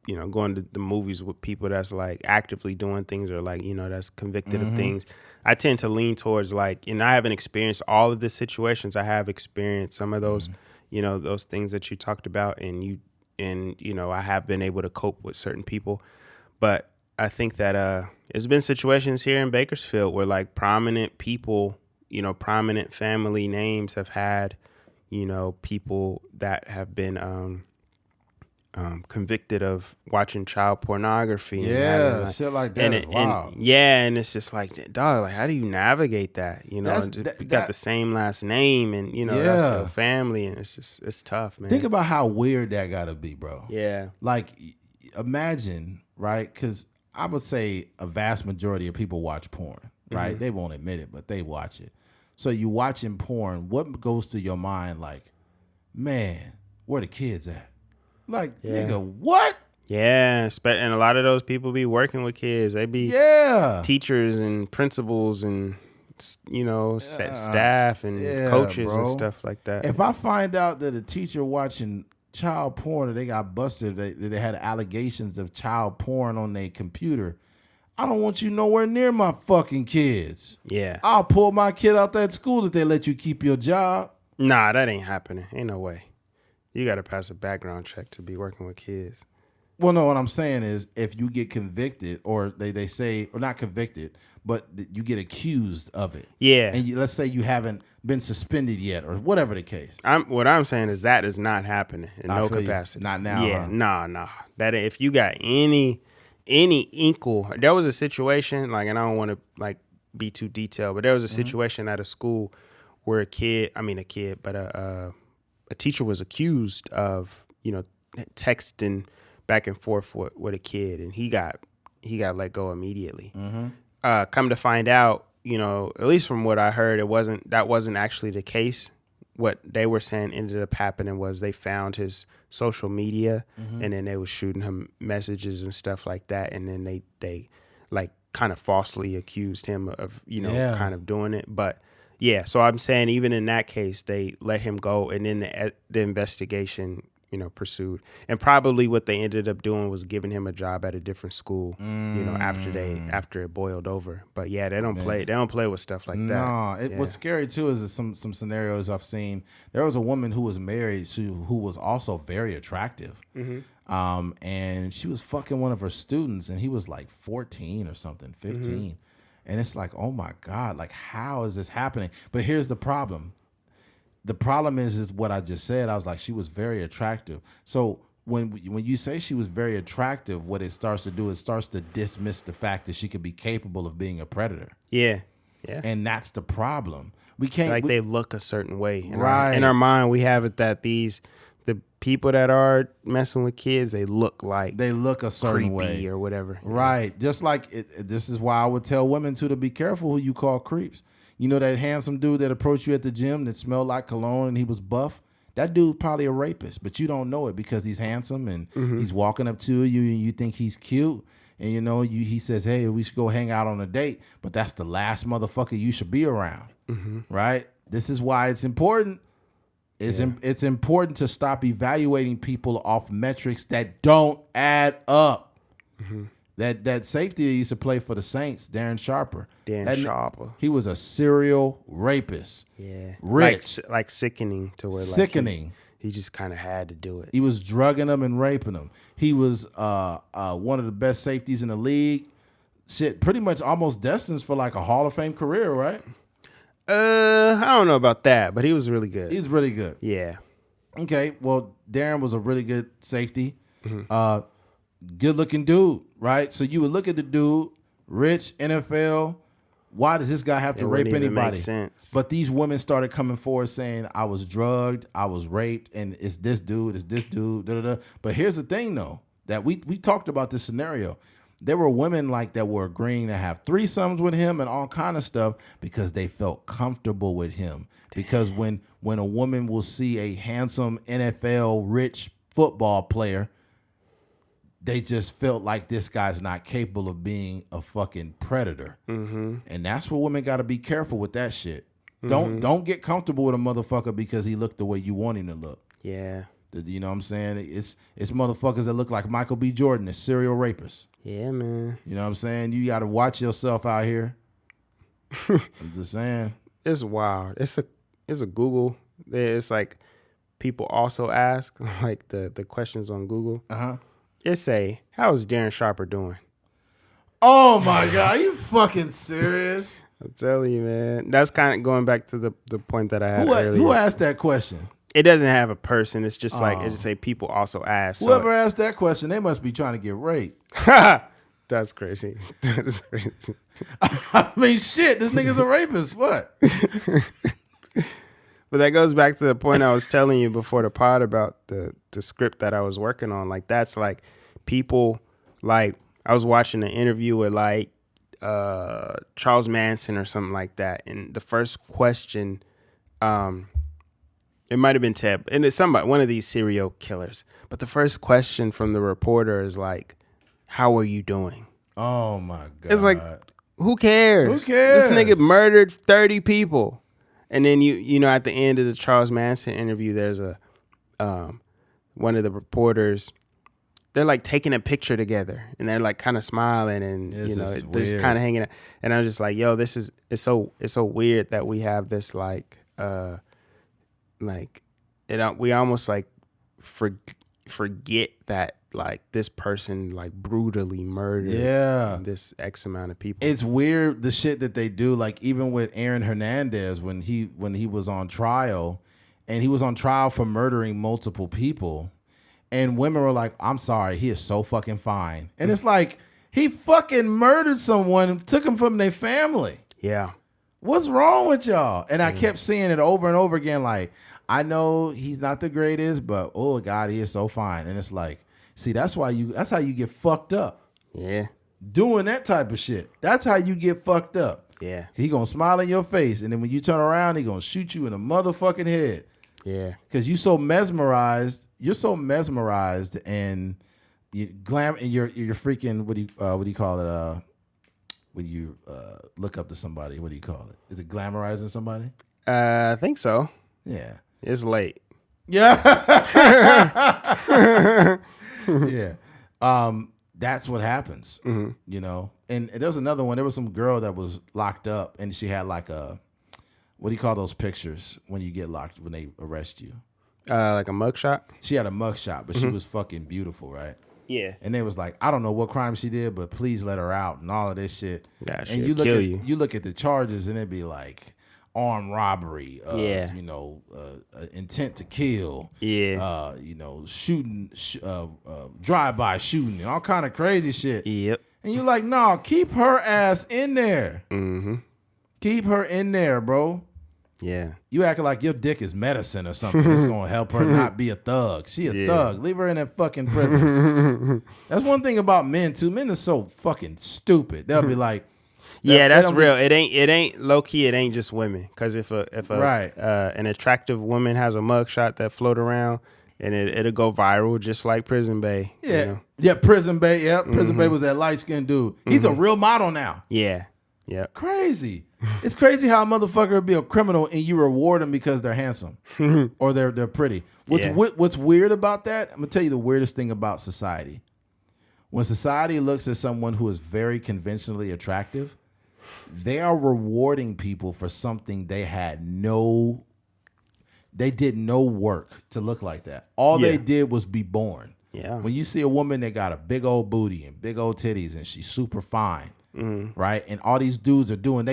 you know, going to the movies with people that's like actively doing things or like, you know, that's convicted of things. I tend to lean towards like, and I haven't experienced all of the situations. I have experienced some of those, you know, those things that you talked about, and you know, I have been able to cope with certain people, but I think that there's been situations here in Bakersfield where like prominent people, you know, prominent family names have had, you know, people that have been convicted of watching child pornography. Yeah, shit like that is wild. And it's just like, dog, like how do you navigate that? You know, you got the same last name, and you know that's your family, and it's tough, man. Think about how weird that gotta be, bro. Yeah, like imagine, right? Because I would say a vast majority of people watch porn, right? They won't admit it, but they watch it. So you watching porn, what goes to your mind? Like, man, where the kids at? Like, nigga, what? Yeah, and a lot of those people be working with kids. They be teachers and principals and, you know, staff and coaches and stuff like that. If I find out that a teacher watching child porn, or they got busted, they had allegations of child porn on their computer, I don't want you nowhere near my fucking kids. Yeah. I'll pull my kid out that school if they let you keep your job. Nah, that ain't happening. Ain't no way. You got to pass a background check to be working with kids. Well, no, what I'm saying is if you get convicted, or they say, or not convicted, but you get accused of it. Yeah. And let's say you haven't been suspended yet, or whatever the case. What I'm saying is that is not happening in no capacity. Not now. Yeah, nah. That if you got any inkle, there was a situation, like, and I don't want to like be too detailed, but there was a situation at a school where a teacher was accused of, you know, texting back and forth with a kid, and he got let go immediately. Come to find out, you know, at least from what I heard, that wasn't actually the case. What they were saying ended up happening was they found his social media, and then they were shooting him messages and stuff like that, and then they like kind of falsely accused him of, you know, kind of doing it. But yeah, so I'm saying even in that case, they let him go, and then the investigation, you know, pursued. And probably what they ended up doing was giving him a job at a different school, you know, after it boiled over. But yeah, they don't play with stuff like that. No, what's scary too is some scenarios I've seen. There was a woman who was married who was also very attractive. And she was fucking one of her students, and he was like 14 or something, 15. And it's like, oh my God, like how is this happening? But here's the problem. The problem is what I just said. I was like, she was very attractive. So when you say she was very attractive, what it starts to do is starts to dismiss the fact that she could be capable of being a predator. Yeah. And that's the problem. We can't they look a certain way. In our mind, we have it that the people that are messing with kids, they look a certain way or whatever. Right. Just like this is why I would tell women too to be careful who you call creeps. You know that handsome dude that approached you at the gym that smelled like cologne and he was buff? That dude's probably a rapist, but you don't know it because he's handsome and he's walking up to you and you think he's cute. And you know, he says, hey, we should go hang out on a date. But that's the last motherfucker you should be around. Right? This is why it's important. It's important to stop evaluating people off metrics that don't add up. That safety that used to play for the Saints, Darren Sharper. He was a serial rapist. Yeah. Rich. Like sickening to where sickening. He just kind of had to do it. He was drugging them and raping them. He was one of the best safeties in the league. Shit, pretty much almost destined for like a Hall of Fame career, right? I don't know about that, but he was really good. He's really good. Yeah. Okay, well, Darren was a really good safety. Good looking dude, right? So you would look at the dude, rich, NFL. Why does this guy have to rape anybody? Make sense. But these women started coming forward saying, I was drugged, I was raped, and it's this dude, da, da, da. But here's the thing, though, that we talked about this scenario. There were women like that were agreeing to have threesomes with him and all kind of stuff because they felt comfortable with him. Because when a woman will see a handsome NFL rich football player, They just felt like this guy's not capable of being a fucking predator. And that's what women got to be careful with that shit. Don't get comfortable with a motherfucker because he looked the way you want him to look. Yeah. You know what I'm saying? It's motherfuckers that look like Michael B. Jordan, as serial rapists. Yeah, man. You know what I'm saying? You got to watch yourself out here. I'm just saying. It's wild. It's a Google. It's like people also ask like the questions on Google. It say, how's Darren Sharper doing? Oh my God, are you fucking serious? I'm telling you, man. That's kind of going back to the point that I had earlier. Who asked that question? It doesn't have a person. It's just like, it just say people also ask. Whoever asked that question, they must be trying to get raped. That's crazy. That's crazy. I mean, shit, this nigga's a rapist. What? But that goes back to the point I was telling you before the pod about the script that I was working on. Like, that's like people, like, I was watching an interview with like Charles Manson or something like that. And the first question, it might have been Ted, and it's somebody, one of these serial killers. But the first question from the reporter is like, how are you doing? Oh my God. It's like, who cares? Who cares? This nigga murdered 30 people. And then you know, at the end of the Charles Manson interview, there's a one of the reporters, they're like taking a picture together and they're like kind of smiling and you know, they're just kind of hanging out. And I'm just like, yo, it's so weird that we have this like we almost like forget that like this person like brutally murdered this X amount of people. It's weird the shit that they do. Like even with Aaron Hernandez when he was on trial, and he was on trial for murdering multiple people, and women were like, "I'm sorry, he is so fucking fine," and it's like he fucking murdered someone and took him from their family. Yeah, what's wrong with y'all? And I kept seeing it over and over again. Like, I know he's not the greatest, but oh God, he is so fine. And it's like, see, that's how you get fucked up. Yeah. Doing that type of shit. That's how you get fucked up. Yeah. He gonna smile in your face, and then when you turn around, he gonna shoot you in the motherfucking head. Yeah. Cause you're so mesmerized, and you're freaking what do you call it? When you look up to somebody, what do you call it? Is it glamorizing somebody? I think so. Yeah. It's late. Yeah. Yeah. That's what happens, you know? And there was another one. There was some girl that was locked up, and she had like what do you call those pictures when you get locked, when they arrest you? Like a mugshot? She had a mugshot, but she was fucking beautiful, right? Yeah. And they was like, I don't know what crime she did, but please let her out and all of this shit. Yeah, and you look at the charges, and it'd be like armed robbery, you know, intent to kill, you know, shooting, drive-by shooting, and all kind of crazy shit. Yep. And you're like, no, keep her ass in there. Keep her in there, bro. Yeah. You acting like your dick is medicine or something. It's gonna help her not be a thug. She a thug. Leave her in that fucking prison. That's one thing about men too. Men are so fucking stupid. They'll be like, yeah, that's real. It ain't low key. It ain't just women. Because if right. An attractive woman has a mugshot that float around, and it'll go viral, just like Prison Bae. Yeah, you know? Yeah, Prison Bae. Yeah, Prison Bae was that light skinned dude. He's a real model now. Yeah, yeah. Crazy. It's crazy how a motherfucker would be a criminal and you reward them because they're handsome or they're pretty. What's weird about that? I'm gonna tell you the weirdest thing about society. When society looks at someone who is very conventionally attractive, they are rewarding people for something they did no work to look like that. All they did was be born. Yeah. When you see a woman that got a big old booty and big old titties and she's super fine, right? And all these dudes are doing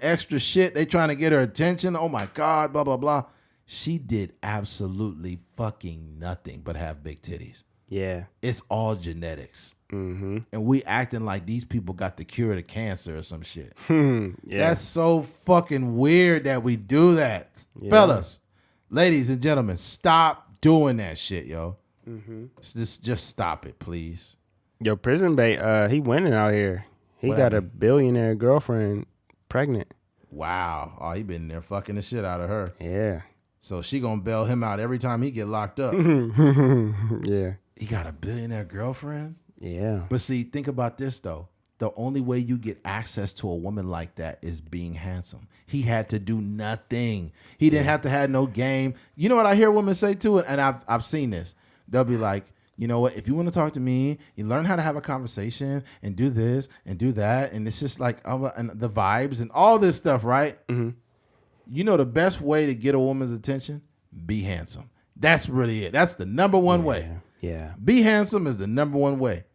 extra shit. They trying to get her attention. Oh my God, blah, blah, blah. She did absolutely fucking nothing but have big titties. Yeah. It's all genetics. And we acting like these people got the cure to cancer or some shit. Yeah. That's so fucking weird that we do that. Yeah. Fellas, ladies and gentlemen, stop doing that shit, yo. Just stop it, please. Yo, Prison Bae, he winning out here. He got a billionaire girlfriend pregnant. Wow. Oh, he been there fucking the shit out of her. Yeah. So she gonna bail him out every time he get locked up. Yeah. He got a billionaire girlfriend. Yeah. But see, think about this though. The only way you get access to a woman like that is being handsome. He had to do nothing. He didn't have to have no game. You know what I hear women say too, and I've seen this. They'll be like, you know what? If you want to talk to me, you learn how to have a conversation and do this and do that, and it's just like and the vibes and all this stuff, right? Mm-hmm. You know the best way to get a woman's attention? Be handsome. That's really it. That's the number one way. Yeah. Be handsome is the number one way.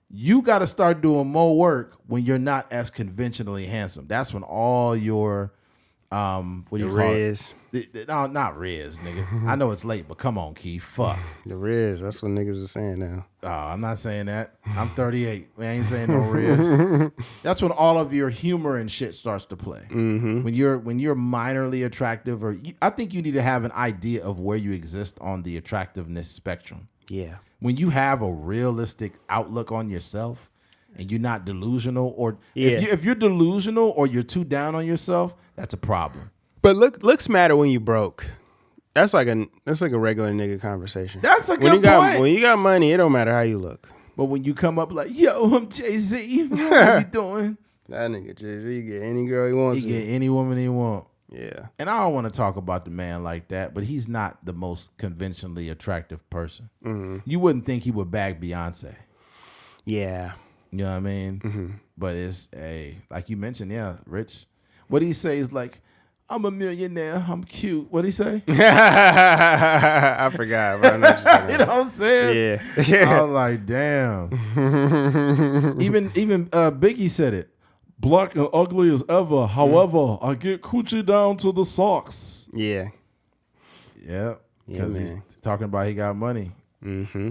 You got to start doing more work when you're not as conventionally handsome. That's when all your what do you call Riz. it? No, not Riz, nigga. I know it's late, but come on, Keith. Fuck. The Riz. That's what niggas are saying now. Oh, I'm not saying that. I'm 38. We ain't saying no Riz. That's when all of your humor and shit starts to play. Mm-hmm. When you're minorly attractive, I think you need to have an idea of where you exist on the attractiveness spectrum. Yeah. When you have a realistic outlook on yourself and you're not delusional, or if you're delusional or you're too down on yourself, that's a problem. But looks matter when you broke. That's like a regular nigga conversation. That's a good point. When you got money, it don't matter how you look. But when you come up like, yo, I'm Jay-Z, what you doing? That nigga Jay-Z get any girl he wants. He get any woman he want. Yeah. And I don't want to talk about the man like that, but he's not the most conventionally attractive person. Mm-hmm. You wouldn't think he would bag Beyonce. Yeah. You know what I mean? Mm-hmm. But it's like you mentioned, Rich. What he say is like, I'm a millionaire. I'm cute. What'd he say? I forgot, bro. You know what I'm saying? Yeah. I was like, damn. even Biggie said it. Black and ugly as ever. However, I get coochie down to the socks. Yeah. Yeah. Because he's talking about he got money. Mm-hmm.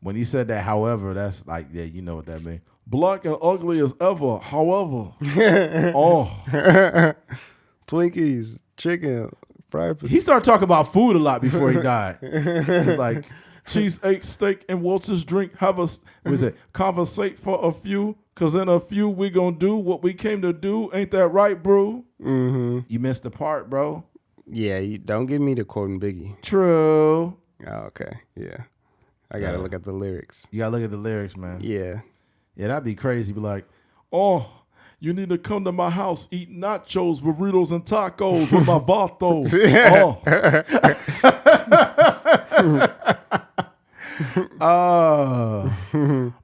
When he said that, however, that's like, yeah, you know what that means. Black and ugly as ever. However. Oh. Twinkies, chicken, fried. He started talking about food a lot before he died. He's like, cheese, egg, steak, and Walter's drink. Conversate for a few, because in a few we gonna do what we came to do. Ain't that right, bro? Mm-hmm. You missed the part, bro. Yeah, you don't give me the quoting Biggie. True. Oh, okay. Yeah. I gotta look at the lyrics. You gotta look at the lyrics, man. Yeah. Yeah, that'd be crazy. Be like, oh, you need to come to my house, eat nachos, burritos, and tacos with my vatos.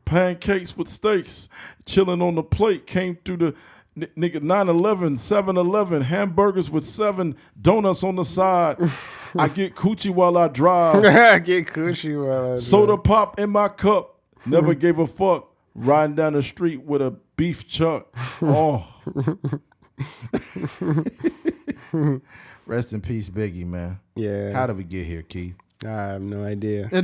Pancakes with steaks, chilling on the plate. Came through the nigga 9-11, 7-Eleven, hamburgers with 7 donuts on the side. I get coochie while I drive. I get coochie while I drive. Soda pop in my cup. Never gave a fuck. Riding down the street with a beef chuck. Oh. Rest in peace, Biggie, man. Yeah. How did we get here, Keith? I have no idea. I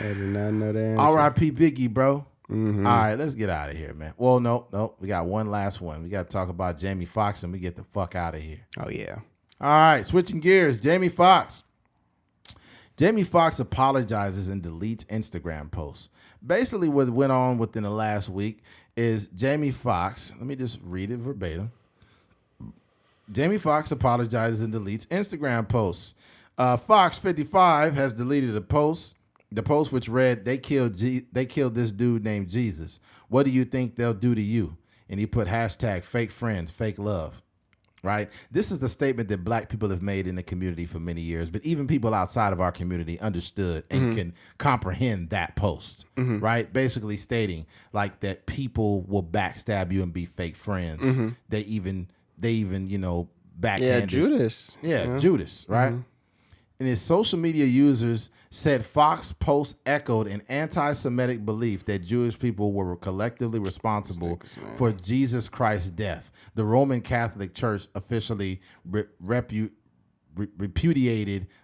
did not know the answer. R.I.P. Biggie, bro. Mm-hmm. All right, let's get out of here, man. Well, no. We got one last one. We got to talk about Jamie Foxx and we get the fuck out of here. Oh, yeah. All right, switching gears. Jamie Foxx. Jamie Foxx apologizes and deletes Instagram posts. Basically, what went on within the last week is Jamie Foxx, let me just read it verbatim. Jamie Foxx apologizes and deletes Instagram posts. Fox 55 has deleted a post. The post which read, they killed this dude named Jesus. What do you think they'll do to you? And he put hashtag fake friends, fake love. Right? This is the statement that black people have made in the community for many years, but even people outside of our community understood and can comprehend that post, right? Basically stating like that people will backstab you and be fake friends. They even, backhanded. Yeah, Judas. Yeah, Judas, right? And his social media users said Fox posts echoed an anti-Semitic belief that Jewish people were collectively responsible for Jesus Christ's death. The Roman Catholic Church officially repudiated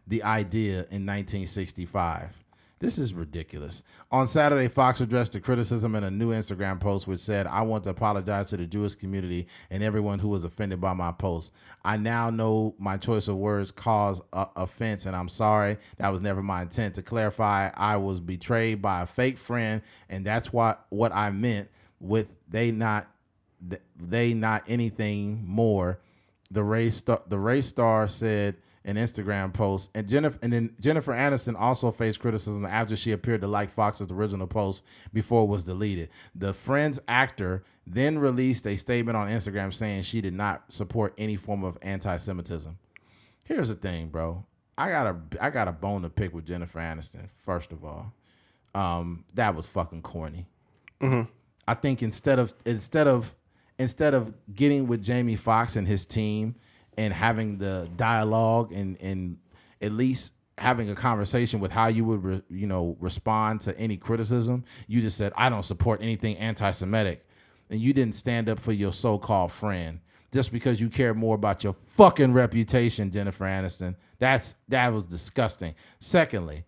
the idea in 1965. This is ridiculous. On Saturday, Fox addressed the criticism in a new Instagram post which said, I want to apologize to the Jewish community and everyone who was offended by my post. I now know my choice of words caused offense, and I'm sorry. That was never my intent. To clarify, I was betrayed by a fake friend, and that's what I meant with they not anything more the Ray star said an Instagram post, and then Jennifer Aniston also faced criticism after she appeared to like Foxx's original post before it was deleted. The Friends actor then released a statement on Instagram saying she did not support any form of anti-Semitism. Here's the thing, bro. I got a bone to pick with Jennifer Aniston. First of all, that was fucking corny. Mm-hmm. I think instead of getting with Jamie Foxx and his team and having the dialogue and at least having a conversation with how you would respond to any criticism, you just said, I don't support anything anti-Semitic, and you didn't stand up for your so-called friend just because you care more about your fucking reputation, Jennifer Aniston. That was disgusting. Secondly,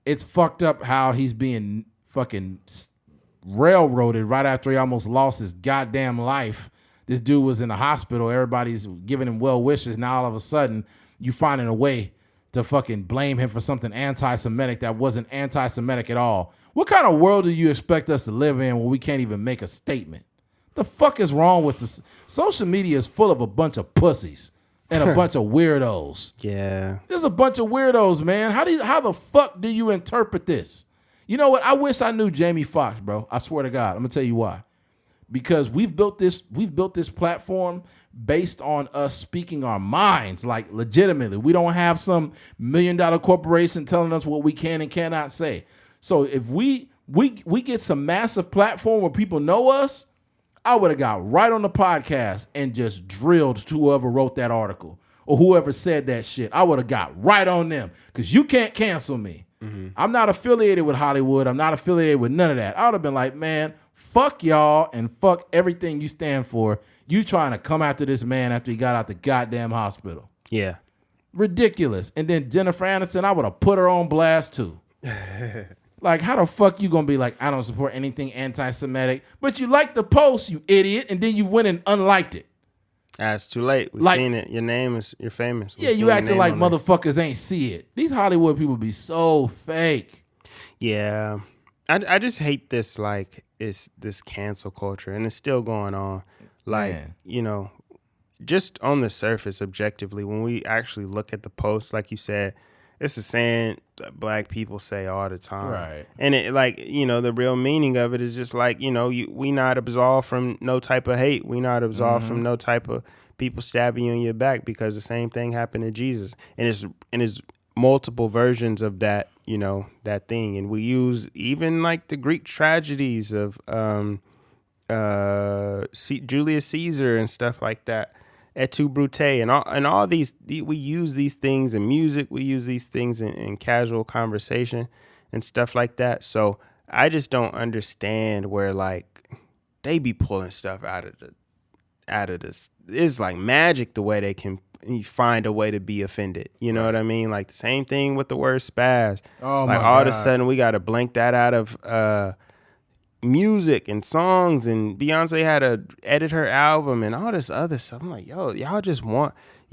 it's fucked up how he's being fucking railroaded right after he almost lost his goddamn life. This dude was in the hospital. Everybody's giving him well wishes. Now all of a sudden, you finding a way to fucking blame him for something anti-Semitic that wasn't anti-Semitic at all. What kind of world do you expect us to live in where we can't even make a statement? The fuck is wrong with this? Social media is full of a bunch of pussies and a bunch of weirdos. Yeah. There's a bunch of weirdos, man. How the fuck do you interpret this? You know what? I wish I knew Jamie Foxx, bro. I swear to God. I'm gonna tell you why. Because we've built this platform based on us speaking our minds, like legitimately. We don't have some $1 million corporation telling us what we can and cannot say. So if we get some massive platform where people know us, I would have got right on the podcast and just drilled to whoever wrote that article or whoever said that shit. I would have got right on them because you can't cancel me. Mm-hmm. I'm not affiliated with Hollywood. I'm not affiliated with none of that. I would have been like, man, fuck y'all and fuck everything you stand for. You trying to come after this man after he got out the goddamn hospital. Yeah. Ridiculous. And then Jennifer Aniston, I would have put her on blast too. Like, how the fuck you gonna be like, I don't support anything anti-Semitic, but you liked the post, you idiot, and then you went and unliked it. It's too late. We've seen it. You're famous. Yeah, you acting like motherfuckers ain't see it. These Hollywood people be so fake. Yeah. I just hate this, like, it's this cancel culture, and it's still going on. Like, just on the surface, objectively, when we actually look at the post, like you said, it's a saying that black people say all the time. Right. And it, like, the real meaning of it is just like, we not absolved from no type of hate. We not absolved from no type of people stabbing you in your back, because the same thing happened to Jesus. And it's multiple versions of that, that thing. And we use even like the Greek tragedies of Julius Caesar and stuff like that. Et tu, Brute, and all these, we use these things in music, we use these things in casual conversation and stuff like that. So I just don't understand where, like, they be pulling stuff out of this. It's like magic the way they can find a way to be offended. You know what I mean? Like the same thing with the word spaz. Oh, like my all God. of a sudden we got to blank that out of music and songs, and Beyonce had to edit her album and all this other stuff. I'm like, yo, y'all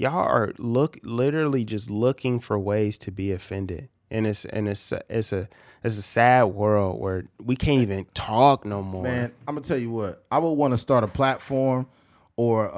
are literally just looking for ways to be offended, and it's a sad world where we can't even talk no more. Man, I'm gonna tell you what, I would want to start a platform or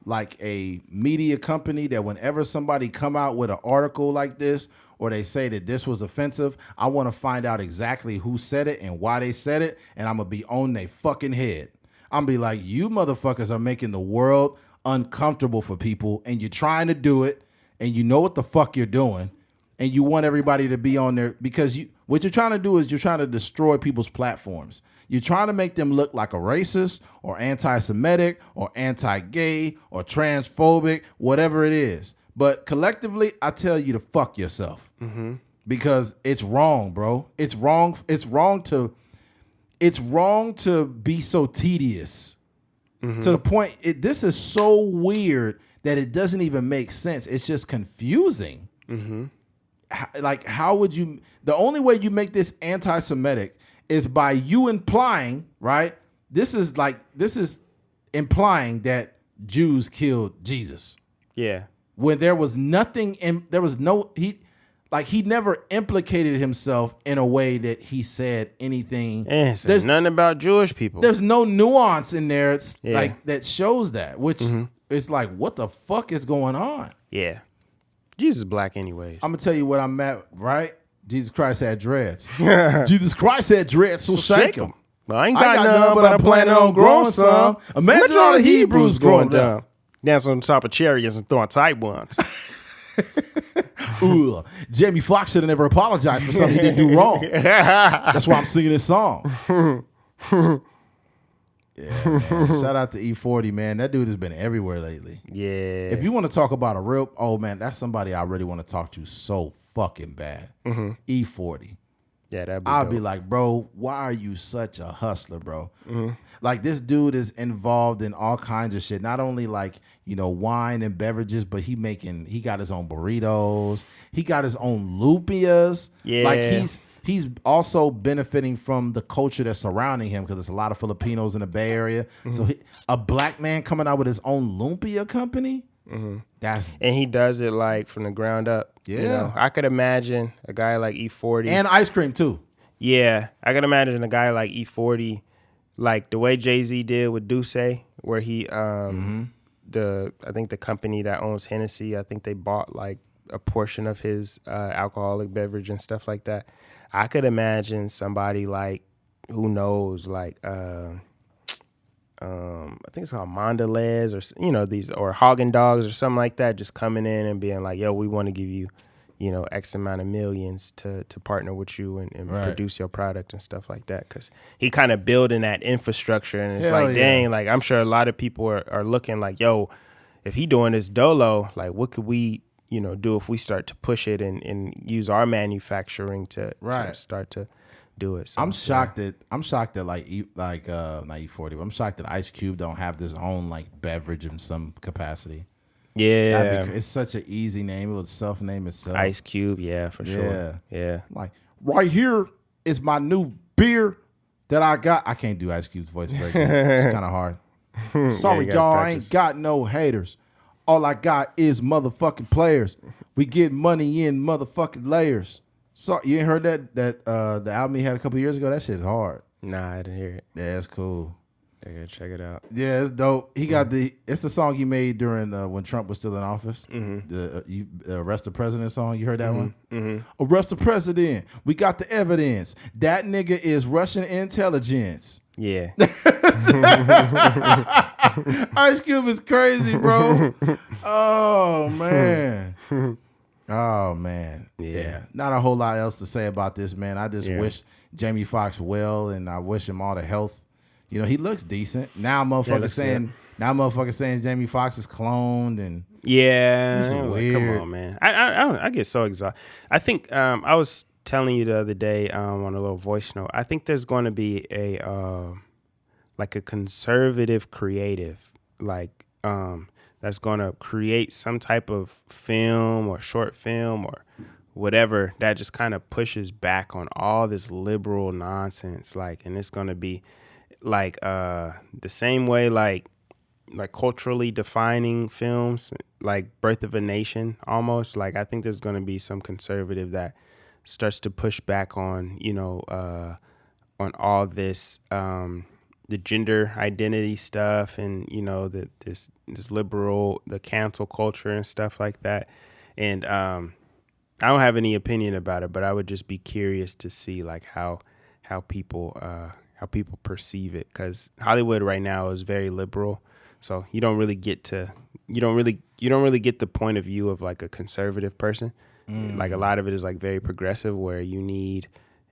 like a media company that whenever somebody come out with an article like this, or they say that this was offensive, I want to find out exactly who said it and why they said it, and I'm going to be on their fucking head. I'm going to be like, you motherfuckers are making the world uncomfortable for people, and you're trying to do it, and you know what the fuck you're doing, and you want everybody to be on there, because what you're trying to do is you're trying to destroy people's platforms. You're trying to make them look like a racist or anti-Semitic or anti-gay or transphobic, whatever it is. But collectively, I tell you to fuck yourself, because it's wrong, bro. It's wrong. It's wrong to be so tedious to the point. This is so weird that it doesn't even make sense. It's just confusing. Like, how would you? The only way you make this anti-Semitic is by you implying, right? This is implying that Jews killed Jesus. Yeah. When there was nothing, he never implicated himself in a way that he said anything. There's nothing about Jewish people. There's no nuance in there like that shows that, which it's like, what the fuck is going on? Yeah. Jesus is black anyways. I'm gonna tell you what I'm at, right? Jesus Christ had dreads. Jesus Christ had dreads, so shake him. Well, I ain't got none, but I'm planning on growing some. Imagine all the Hebrews growing down. Dancing on top of chariots and throwing tight ones. Ooh, Jamie Foxx should have never apologized for something he didn't do wrong. That's why I'm singing this song. Yeah, man. Shout out to E40, man. That dude has been everywhere lately. Yeah. If you want to talk about a real, oh man, that's somebody I really want to talk to so fucking bad. E40. Yeah, that'd be I'll dope. be like, bro, why are you such a hustler, bro? Like, this dude is involved in all kinds of shit. Not only like, you know, wine and beverages, but he got his own burritos. He got his own lupias. Yeah. Like, he's also benefiting from the culture that's surrounding him because there's a lot of Filipinos in the Bay Area. So a black man coming out with his own lumpia company, and he does it like from the ground up. Yeah. You know? I could imagine a guy like E40. And ice cream too. Yeah, I could imagine a guy like E40, like the way Jay-Z did with Duce, where he, I think the company that owns Hennessy, I think they bought like a portion of his alcoholic beverage and stuff like that. I could imagine somebody like, who knows, like, I think it's called Mondelez or, you know, these, or Haagen Dogs or something like that, just coming in and being like, yo, we want to give you, you know, X amount of millions to partner with you and produce your product and stuff like that. Because he kind of building that infrastructure, and it's like, dang, like, I'm sure a lot of people are looking like, yo, if he doing this dolo, like, what could we, you know, do if we start to push it and use our manufacturing to start to do it. So, I'm shocked that not E40, but I'm shocked that Ice Cube don't have this own like beverage in some capacity. Yeah, it's such an easy name. It would self-name itself. Ice Cube, yeah, for sure. Yeah. Like, right here is my new beer that I got. I can't do Ice Cube's voice very good. It's kind of hard. Sorry, y'all, I ain't got no haters. All I got is motherfucking players. We get money in motherfucking layers. So you ain't heard that the album he had a couple years ago? That shit's hard. Nah, I didn't hear it. Yeah, it's cool. I gotta check it out. Yeah, it's dope. He got it's the song he made during when Trump was still in office. The Arrest the President song. You heard that one? Arrest the President. We got the evidence. That nigga is Russian intelligence. Yeah. Ice Cube is crazy, bro. Oh, man. Oh, man. Yeah. Not a whole lot else to say about this, man. I just wish Jamie Foxx well, and I wish him all the health. You know, he looks decent. Now motherfuckers saying Jamie Foxx is cloned, and yeah, weird. Come on, man. I get so exhausted. I think I was telling you the other day on a little voice note. I think there's going to be a like a conservative creative, like that's going to create some type of film or short film or whatever that just kind of pushes back on all this liberal nonsense. Like, and it's going to be like the same way like culturally defining films like Birth of a Nation almost. Like, I think there's going to be some conservative that starts to push back on, you know, on all this the gender identity stuff, and, you know, this liberal, the cancel culture and stuff like that. And I don't have any opinion about it, but I would just be curious to see like how people perceive it, because Hollywood right now is very liberal, so you don't really get the point of view of like a conservative person. Like, a lot of it is like very progressive, where you need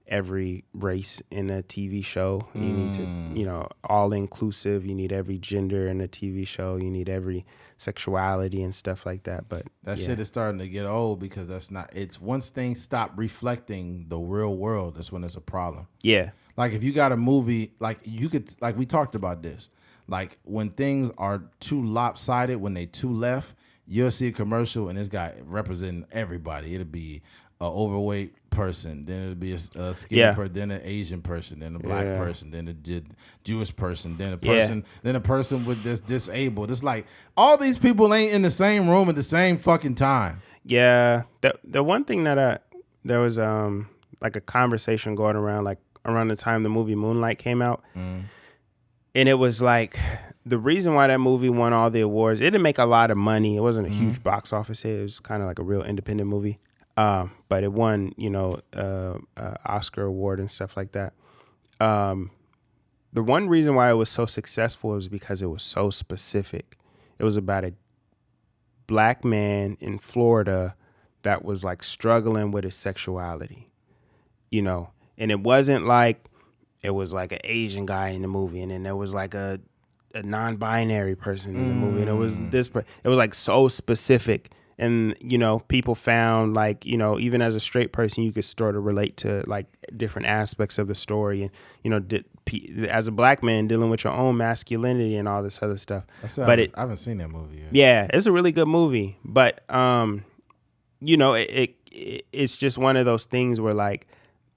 every race in a TV show. You need to, you know, all inclusive. You need every gender in a TV show. You need every sexuality and stuff like that. But that shit is starting to get old, because it's once things stop reflecting the real world, that's when it's a problem. Yeah. Like, if you got a movie, like we talked about this, like when things are too lopsided, when they too left, you'll see a commercial and this guy representing everybody. It'll be an overweight person, then it'll be a skinny person, then an Asian person, then a black person, then a Jewish person, then a person with this disabled. It's like all these people ain't in the same room at the same fucking time. Yeah. The one thing that there was like a conversation going around, like around the time the movie Moonlight came out, and it was like the reason why that movie won all the awards, it didn't make a lot of money. It wasn't a huge box office hit. It was kind of like a real independent movie. But it won, Oscar award and stuff like that. The one reason why it was so successful was because it was so specific. It was about a black man in Florida that was like struggling with his sexuality, and it wasn't like it was like an Asian guy in the movie, and then there was like a non-binary person in the movie, and it was it was like so specific, and people found like even as a straight person you could sort of relate to like different aspects of the story, and as a black man dealing with your own masculinity and all this other stuff. But I haven't seen that movie yet. Yeah, it's a really good movie, but it's just one of those things where like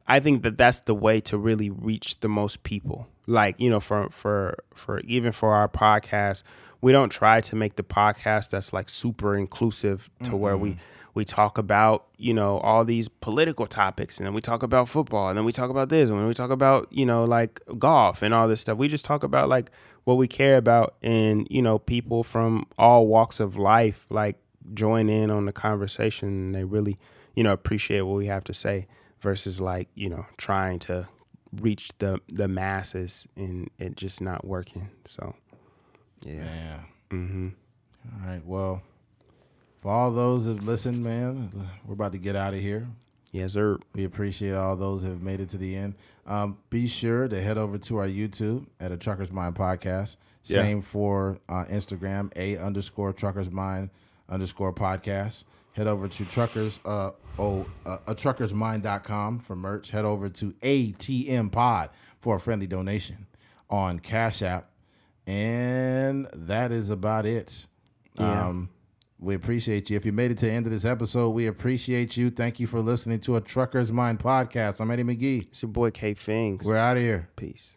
I think that's the way to really reach the most people. Like, for even for our podcast, we don't try to make the podcast that's like super inclusive to where we talk about, all these political topics, and then we talk about football, and then we talk about this, and then we talk about, like golf and all this stuff. We just talk about like what we care about, and, people from all walks of life like join in on the conversation, and they really, appreciate what we have to say versus like, trying to reach the masses and it just not working. So, yeah. Mm-hmm. All right. Well, for all those that have listened, man, we're about to get out of here. Yes, sir. We appreciate all those that have made it to the end. Be sure to head over to our YouTube at A Trucker's Mind Podcast. Same for Instagram, _TruckersMind_podcast. Head over to truckersmind.com for merch. Head over to ATMPOD for a friendly donation on Cash App. And that is about it. Yeah. We appreciate you. If you made it to the end of this episode, we appreciate you. Thank you for listening to A Trucker's Mind Podcast. I'm Eddie McGee. It's your boy K Fings. We're out of here. Peace.